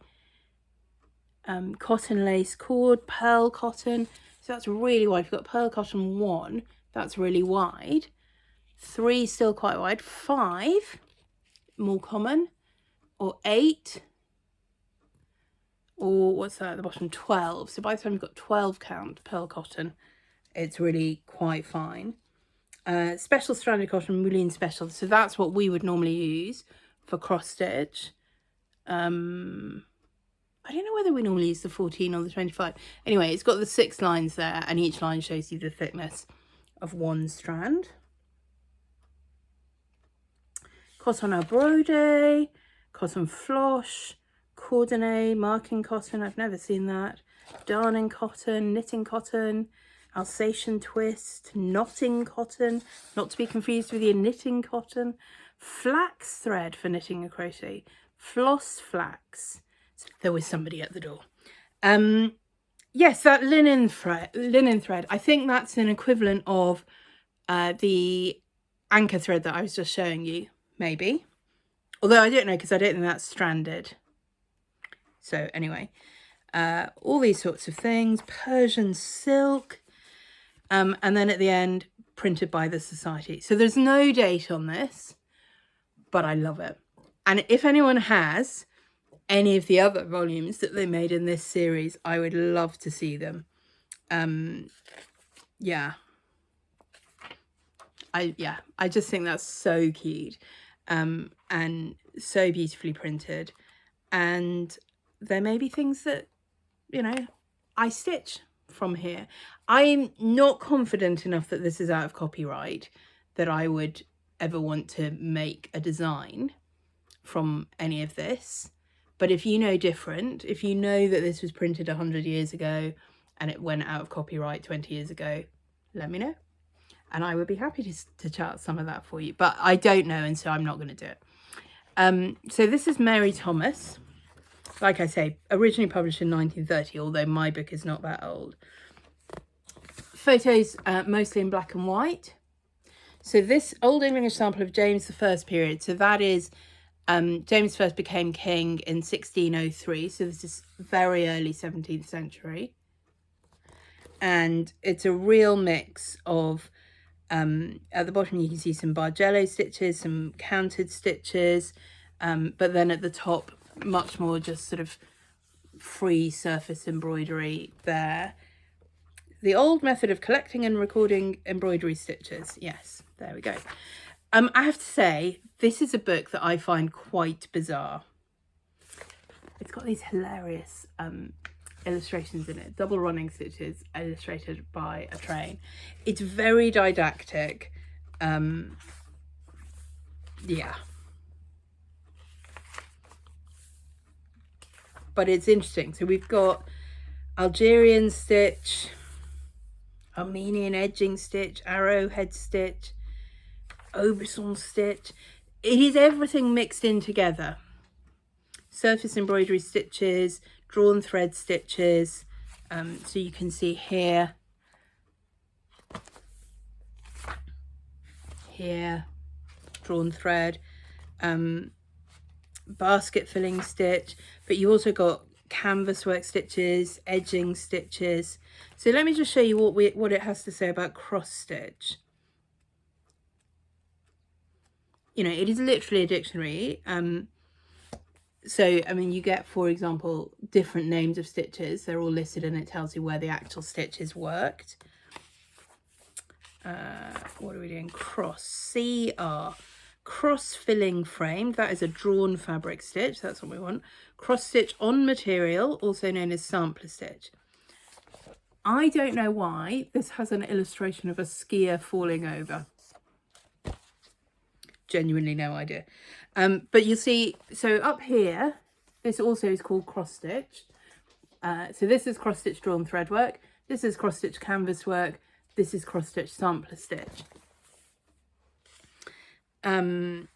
Cotton lace cord, pearl cotton. So that's really wide. You've got pearl cotton 1, that's really wide. 3 still quite wide. 5 more common, or 8, or what's that at the bottom? 12. So by the time you've got 12 count pearl cotton, it's really quite fine. Special stranded cotton, mulline special. So that's what we would normally use for cross stitch. I don't know whether we normally use the 14 or the 25. Anyway, it's got the 6 lines there, and each line shows you the thickness of one strand. Cotton à broder, cotton floss, coordonnée, marking cotton, I've never seen that. Darning cotton, knitting cotton, Alsatian twist, knotting cotton, not to be confused with your knitting cotton. Flax thread for knitting and crochet, floss flax. There was somebody at the door. Yes, that linen thread. I think that's an equivalent of the anchor thread that I was just showing you, maybe. Although I don't know, because I don't think that's stranded. So anyway, all these sorts of things, Persian silk, and then at the end, printed by the Society. So there's no date on this, but I love it. And if anyone has any of the other volumes that they made in this series, I would love to see them. Yeah. I just think that's so cute, and so beautifully printed. And there may be things that, you know, I stitch from here. I'm not confident enough that this is out of copyright that I would ever want to make a design from any of this. But if you know different, if you know that this was printed 100 years ago and it went out of copyright 20 years ago, let me know. And I would be happy to chart some of that for you. But I don't know, and so I'm not going to do it. So this is Mary Thomas. Like I say, originally published in 1930, although my book is not that old. Photos mostly in black and white. So this Old English sample of James I period. So that is, James I became king in 1603. So this is very early 17th century. And it's a real mix of, at the bottom you can see some Bargello stitches, some countered stitches, but then at the top, much more just sort of free surface embroidery there. The old method of collecting and recording embroidery stitches. Yes, there we go. I have to say, this is a book that I find quite bizarre. It's got these hilarious illustrations in it, double running stitches illustrated by a train. It's very didactic. Yeah. But it's interesting. So we've got Algerian stitch, Armenian edging stitch, arrowhead stitch, Aubusson stitch. It is everything mixed in together. Surface embroidery stitches, drawn thread stitches. So you can see here, drawn thread, basket filling stitch, but you also got canvas work stitches, edging stitches. So let me just show you what it has to say about cross stitch. You know, it is literally a dictionary. So, I mean, you get, for example, different names of stitches. They're all listed and it tells you where the actual stitch is worked. What are we doing? Cross, C-R. Cross filling framed, that is a drawn fabric stitch. That's what we want. Cross stitch on material, also known as sampler stitch. I don't know why this has an illustration of a skier falling over. Genuinely no idea. But you'll see, so up here, this also is called cross stitch. So this is cross stitch drawn thread work. This is cross stitch canvas work. This is cross stitch sampler stitch. And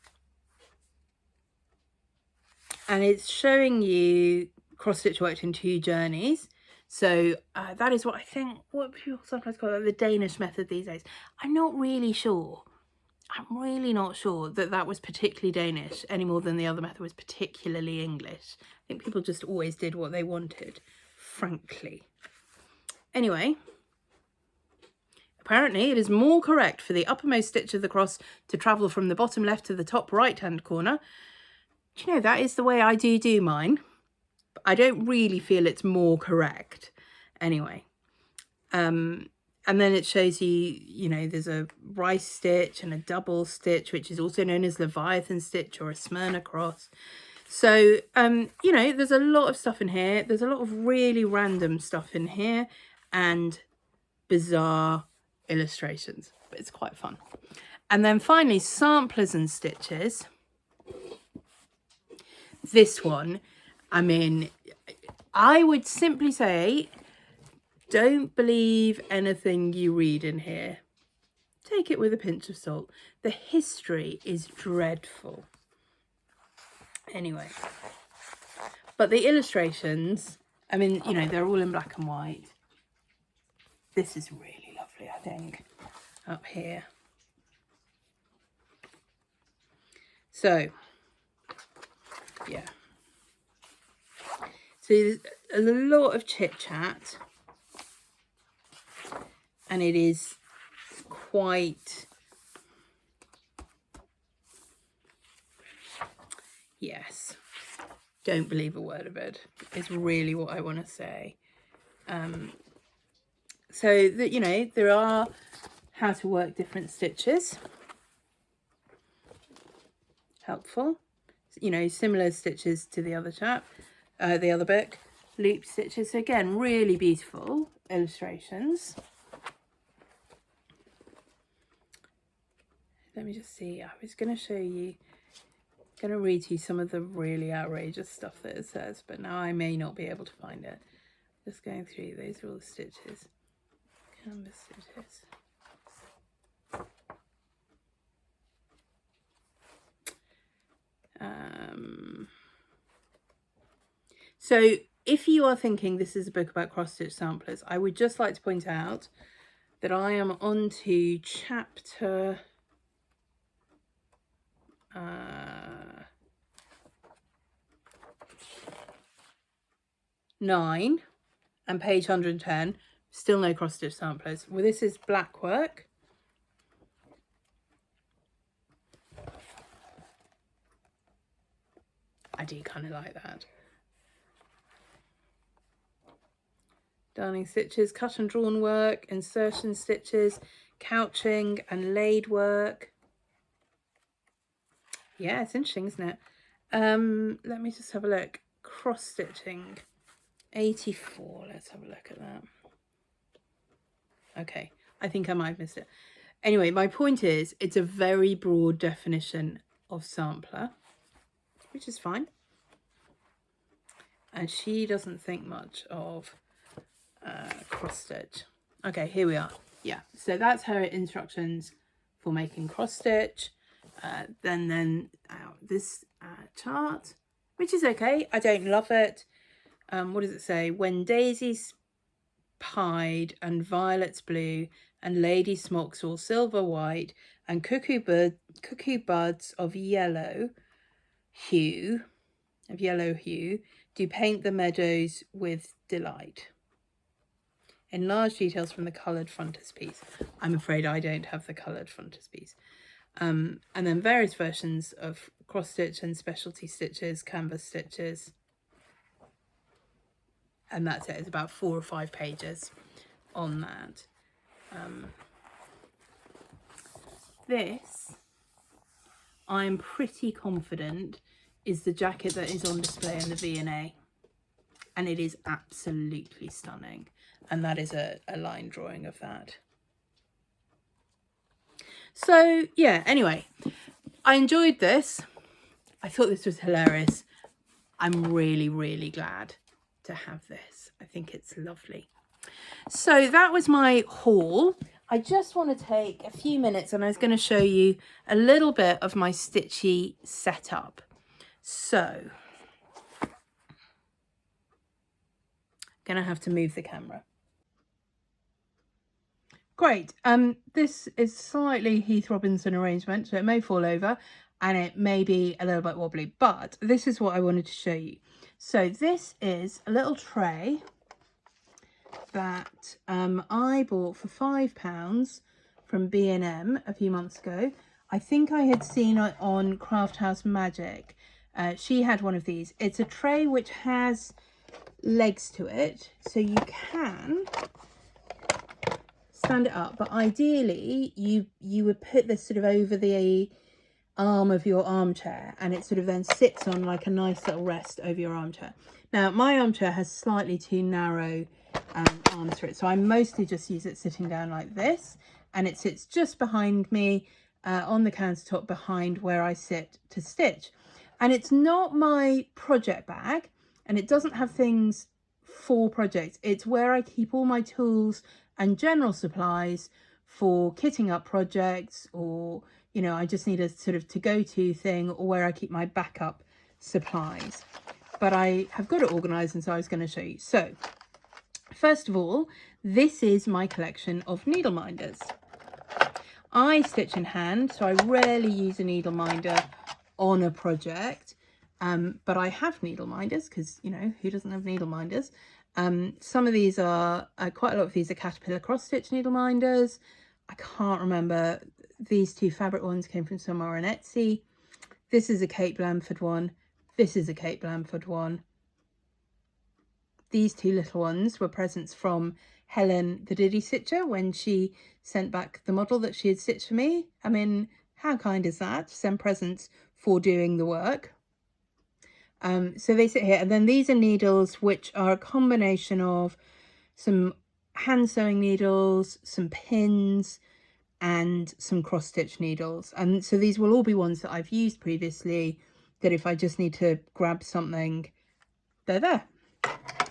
it's showing you cross stitch worked in 2 journeys. So that is what I think, what people sometimes call it, the Danish method these days. I'm not really sure. I'm really not sure that that was particularly Danish any more than the other method was particularly English. I think people just always did what they wanted, frankly. Anyway, apparently it is more correct for the uppermost stitch of the cross to travel from the bottom left to the top right hand corner. Do you know, that is the way I do mine. But I don't really feel it's more correct. Anyway, and then it shows you, you know, there's a rice stitch and a double stitch, which is also known as Leviathan stitch or a Smyrna cross. So, you know, there's a lot of stuff in here. There's a lot of really random stuff in here and bizarre illustrations, but it's quite fun. And then finally, samplers and stitches. This one, I mean, I would simply say, don't believe anything you read in here. Take it with a pinch of salt. The history is dreadful. Anyway, but the illustrations, I mean, you know, they're all in black and white. This is really lovely, I think, up here. So, yeah. So there's a lot of chit chat, and it is quite, yes, don't believe a word of it. It's really what I want to say. So that, you know, there are how to work different stitches. Helpful. You know, similar stitches to the other chap, the other book. Loop stitches. So again, really beautiful illustrations. Let me just see. I was going to show you, going to read you some of the really outrageous stuff that it says, but now I may not be able to find it. Just going through, those are all the stitches. Canvas stitches. So if you are thinking this is a book about cross stitch samplers, I would just like to point out that I am on to chapter 9 and page 110. Still no cross stitch samplers. Well, this is black work. I do kind of like that. Darning stitches, cut and drawn work, insertion stitches, couching and laid work. Yeah, it's interesting, isn't it? Let me just have a look. Cross stitching 84. Let's have a look at that. Okay, I think I might have missed it. Anyway, my point is it's a very broad definition of sampler, which is fine. And she doesn't think much of cross stitch. Okay, here we are. Yeah, so that's her instructions for making cross stitch. Then this chart, which is okay. I don't love it. What does it say? When daisies pied and violets blue and lady smocks all silver white and cuckoo buds of yellow hue do paint the meadows with delight. Enlarge details from the coloured frontispiece. I'm afraid I don't have the coloured frontispiece. And then various versions of cross stitch and specialty stitches, canvas stitches. And that's it. It's about 4 or 5 pages on that. This, I'm pretty confident, is the jacket that is on display in the V&A. And it is absolutely stunning. And that is a line drawing of that. So, yeah, anyway, I enjoyed this. I thought this was hilarious. I'm really, really glad to have this. I think it's lovely. So that was my haul. I just want to take a few minutes and I was going to show you a little bit of my Stitchy setup. So, I'm going to have to move the camera. Great. This is slightly Heath Robinson arrangement, so it may fall over and it may be a little bit wobbly, but this is what I wanted to show you. So this is a little tray that I bought for £5 from B&M a few months ago. I think I had seen it on Craft House Magic. She had one of these. It's a tray which has legs to it, so you can stand it up, but ideally you would put this sort of over the arm of your armchair, and it sort of then sits on like a nice little rest over your armchair. Now my armchair has slightly too narrow arms for it, so I mostly just use it sitting down like this, and it sits just behind me on the countertop behind where I sit to stitch. And it's not my project bag, and it doesn't have things for projects. It's where I keep all my tools and general supplies for kitting up projects, or, you know, I just need a sort of to-go-to thing, or where I keep my backup supplies. But I have got it organised, and so I was going to show you. So, first of all, this is my collection of needle minders. I stitch in hand, so I rarely use a needle minder on a project. but I have needle minders because, you know, who doesn't have needle minders? Some of these are, quite a lot of these are Caterpillar cross stitch needle minders. I can't remember, these two fabric ones came from somewhere on Etsy. This is a Kate Blanford one. This is a Kate Blanford one. These two little ones were presents from Helen, the Diddy Stitcher, when she sent back the model that she had stitched for me. I mean, how kind is that, to send presents for doing the work? So they sit here, and then these are needles which are a combination of some hand sewing needles, some pins, and some cross stitch needles. And so these will all be ones that I've used previously, that if I just need to grab something, they're there.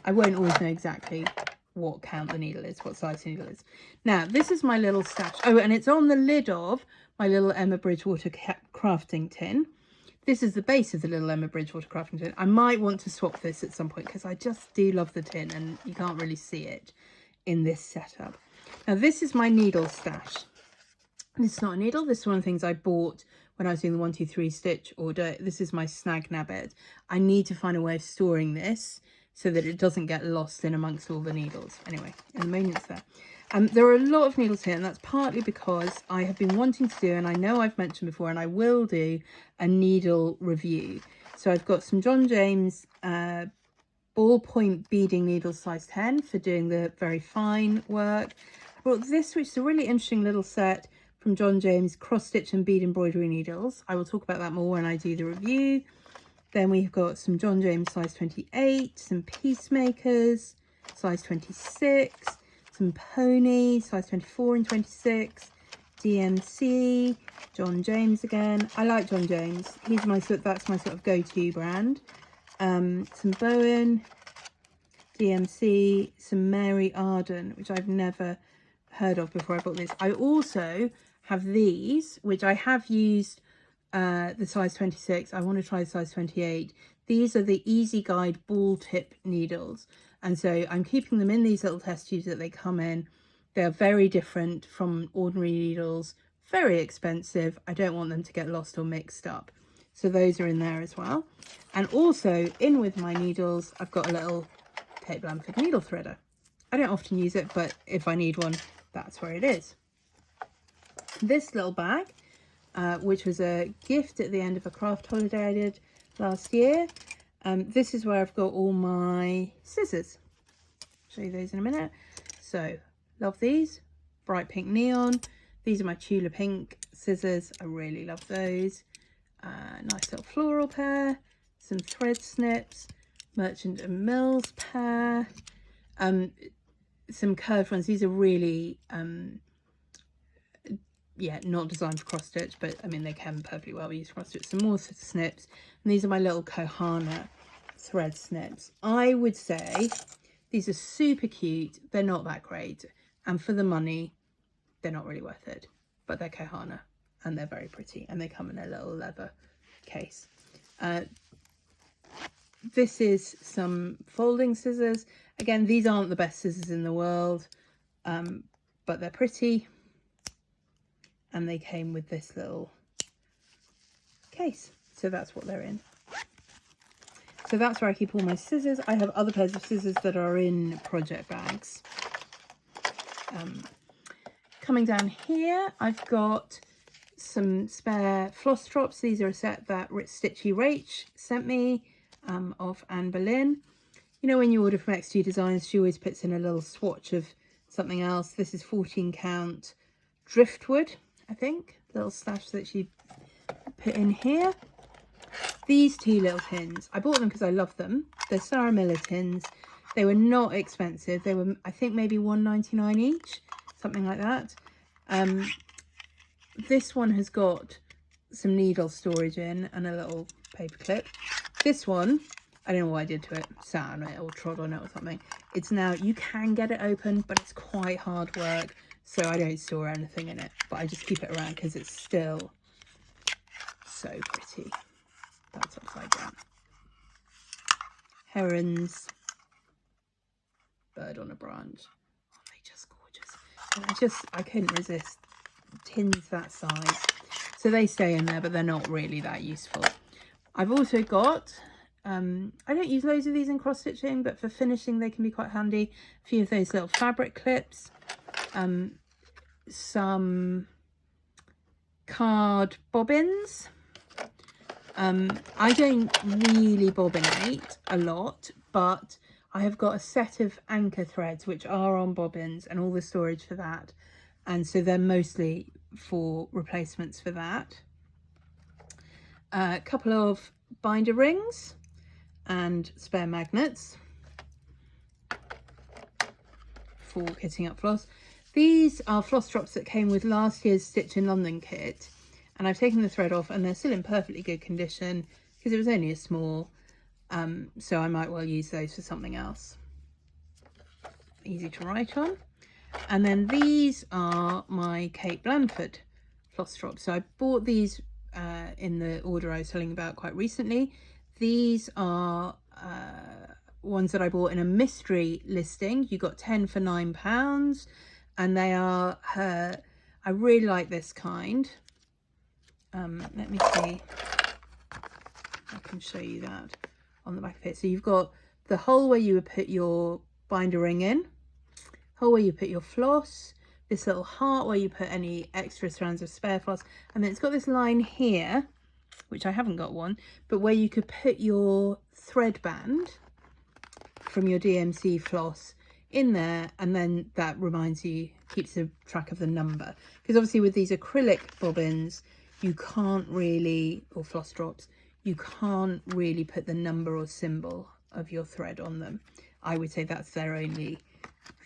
I won't always know exactly what count the needle is, what size the needle is. Now, this is my little stash. Oh, and it's on the lid of my little Emma Bridgewater crafting tin. This is the base of the little Emma Bridgewater crafting tin. I might want to swap this at some point because I just do love the tin and you can't really see it in this setup. Now, this is my needle stash. This is not a needle. This is one of the things I bought when I was doing the 1, 2, 3 stitch order. This is my snag nabbit. I need to find a way of storing this so that it doesn't get lost in amongst all the needles. Anyway, in the moment it's there. There are a lot of needles here, and that's partly because I have been wanting to do, and I know I've mentioned before, and I will do a needle review. So I've got some John James ballpoint beading needles size 10 for doing the very fine work. I brought this, which is a really interesting little set from John James cross stitch and bead embroidery needles. I will talk about that more when I do the review. Then we've got some John James size 28, some Peacemakers size 26, some Pony size 24 and 26, DMC, John James again. I like John James. He's my that's my sort of go-to brand. Some Bowen, DMC, some Mary Arden, which I've never heard of before I bought this. I also have these, which I have used the size 26. I want to try the size 28. These are the Easy Guide ball tip needles, and so I'm keeping them in these little test tubes that they come in. They're very different from ordinary needles, very expensive. I don't want them to get lost or mixed up, so those are in there as well. And also in with my needles, I've got a little Kate Blanford needle threader. I don't often use it, but if I need one, that's where it is. This little bag, which was a gift at the end of a craft holiday I did last year. This is where I've got all my scissors. Show you those in a minute. So, love these. Bright pink neon. These are my Tula pink scissors. I really love those. Nice little floral pair. Some thread snips. Merchant and Mills pair. Some curved ones. These are really yeah, not designed for cross stitch, but I mean they can perfectly well be used for cross stitch. Some more snips, and these are my little Kohana thread snips. I would say these are super cute. They're not that great, and for the money they're not really worth it, but they're Kohana and they're very pretty, and they come in a little leather case. This is some folding scissors. Again, these aren't the best scissors in the world, but they're pretty. And they came with this little case. So that's what they're in. So that's where I keep all my scissors. I have other pairs of scissors that are in project bags. Coming down here, I've got some spare floss drops. These are a set that Stitchy Rach sent me of Anne Boleyn. You know, when you order from Stitchy Designs, she always puts in a little swatch of something else. This is 14 count driftwood, I think, little stash that she put in here. These two little tins, I bought them because I love them. They're Sarah Miller tins. They were not expensive. They were, I think, maybe $1.99 each, something like that. This one has got some needle storage in and a little paper clip. This one, I don't know what I did to it, sat on it or trod on it or something. It's now, you can get it open, but it's quite hard work. So I don't store anything in it, but I just keep it around because it's still so pretty. That's upside down. Herons. Bird on a branch. Oh, they're just gorgeous. And I couldn't resist tins that size. So they stay in there, but they're not really that useful. I've also got, I don't use loads of these in cross stitching, but for finishing they can be quite handy. A few of those little fabric clips, some card bobbins. I don't really bobbinate a lot, but I have got a set of anchor threads which are on bobbins and all the storage for that, and so they're mostly for replacements for that. A couple of binder rings and spare magnets for kitting up floss. These are floss drops that came with last year's Stitch in London kit, and I've taken the thread off and they're still in perfectly good condition because it was only a small, so I might well use those for something else. Easy to write on. And then these are my Kate Blandford floss drops. So I bought these in the order I was telling about quite recently. These are ones that I bought in a mystery listing. You got 10 for £9, and they are I really like this kind. Let me see, I can show you that on the back of it. So you've got the hole where you would put your binder ring in, hole where you put your floss, this little heart where you put any extra strands of spare floss, and then it's got this line here, which I haven't got one, but where you could put your thread band from your DMC floss in there, and then that reminds you, keeps a track of the number, because obviously with these acrylic bobbins you can't really, or floss drops, you can't really put the number or symbol of your thread on them. I would say that's their only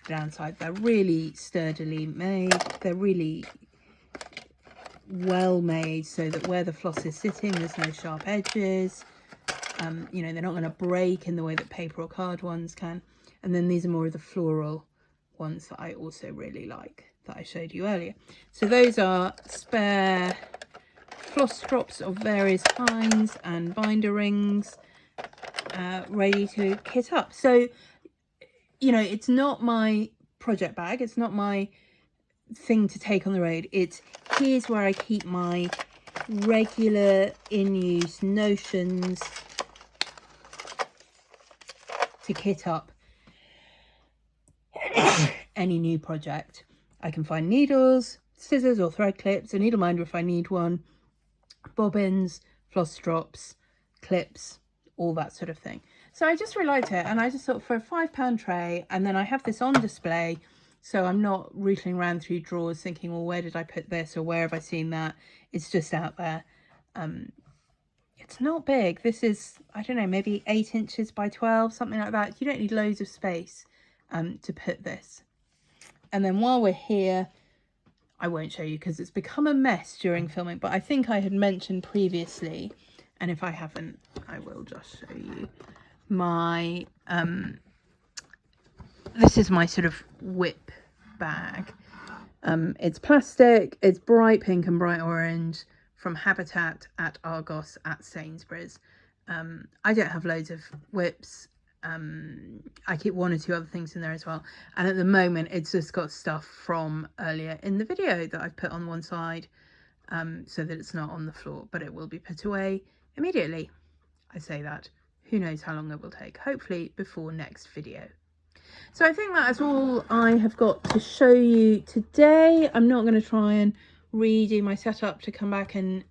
downside. They're really sturdily made, they're really well made so that where the floss is sitting there's no sharp edges. You know, they're not going to break in the way that paper or card ones can. And then these are more of the floral ones that I also really like, that I showed you earlier. So those are spare floss drops of various kinds and binder rings ready to kit up. So, you know, it's not my project bag, it's not my thing to take on the road. It's here's where I keep my regular in-use notions to kit up any new project. I can find needles, scissors or thread clips, a needle minder if I need one, bobbins, floss drops, clips, all that sort of thing. So I just really liked it, and I just thought for a £5 tray, and then I have this on display, so I'm not rootling around through drawers thinking, well, where did I put this or where have I seen that? It's just out there. It's not big. This is, I don't know, maybe 8 inches by 12, something like that. You don't need loads of space to put this. And then while we're here, I won't show you because it's become a mess during filming, but I think I had mentioned previously, and if I haven't, I will just show you my, this is my sort of WIP bag. It's plastic, it's bright pink and bright orange, from Habitat at Argos at Sainsbury's. I don't have loads of WIPs. I keep 1 or 2 other things in there as well, and at the moment it's just got stuff from earlier in the video that I've put on one side, so that it's not on the floor, but it will be put away immediately. I say that, who knows how long it will take, hopefully before next video. So I think that's all I have got to show you today. I'm not going to try and redo my setup to come back and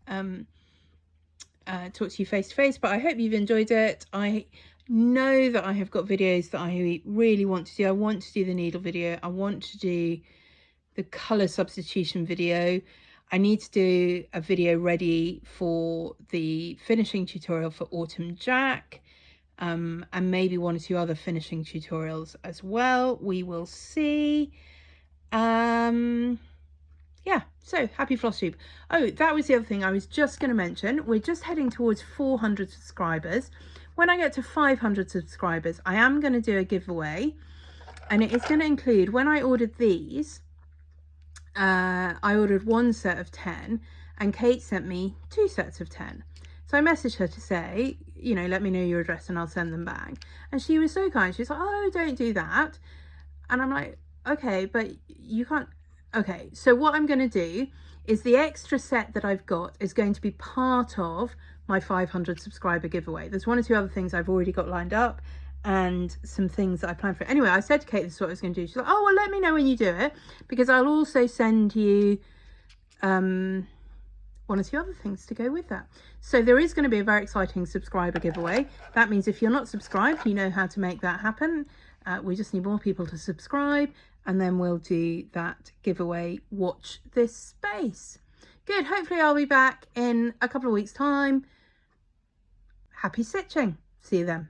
talk to you face to face, but I hope you've enjoyed it. I know that I have got videos that I really want to do. I want to do the needle video, I want to do the colour substitution video, I need to do a video ready for the finishing tutorial for Autumn Jack, and maybe 1 or 2 other finishing tutorials as well. We will see. Yeah, so happy Flosstube. Oh, that was the other thing I was just going to mention. We're just heading towards 400 subscribers. When I get to 500 subscribers, I am going to do a giveaway, and it is going to include, when I ordered these, I ordered 1 set of 10, and Kate sent me 2 sets of 10. So I messaged her to say, you know, let me know your address and I'll send them back. And she was so kind. She was like, oh, don't do that. And I'm like, okay, but you can't, Okay, so what I'm going to do is the extra set that I've got is going to be part of my 500 subscriber giveaway. There's one or two other things I've already got lined up and some things that I planned for. Anyway, I said to Kate this is what I was going to do. She's like, oh, well, let me know when you do it, because I'll also send you one or two other things to go with that. So there is going to be a very exciting subscriber giveaway. That means if you're not subscribed, you know how to make that happen. We just need more people to subscribe, and then we'll do that giveaway. Watch this space. Good. Hopefully I'll be back in a couple of weeks' time. Happy stitching. See you then.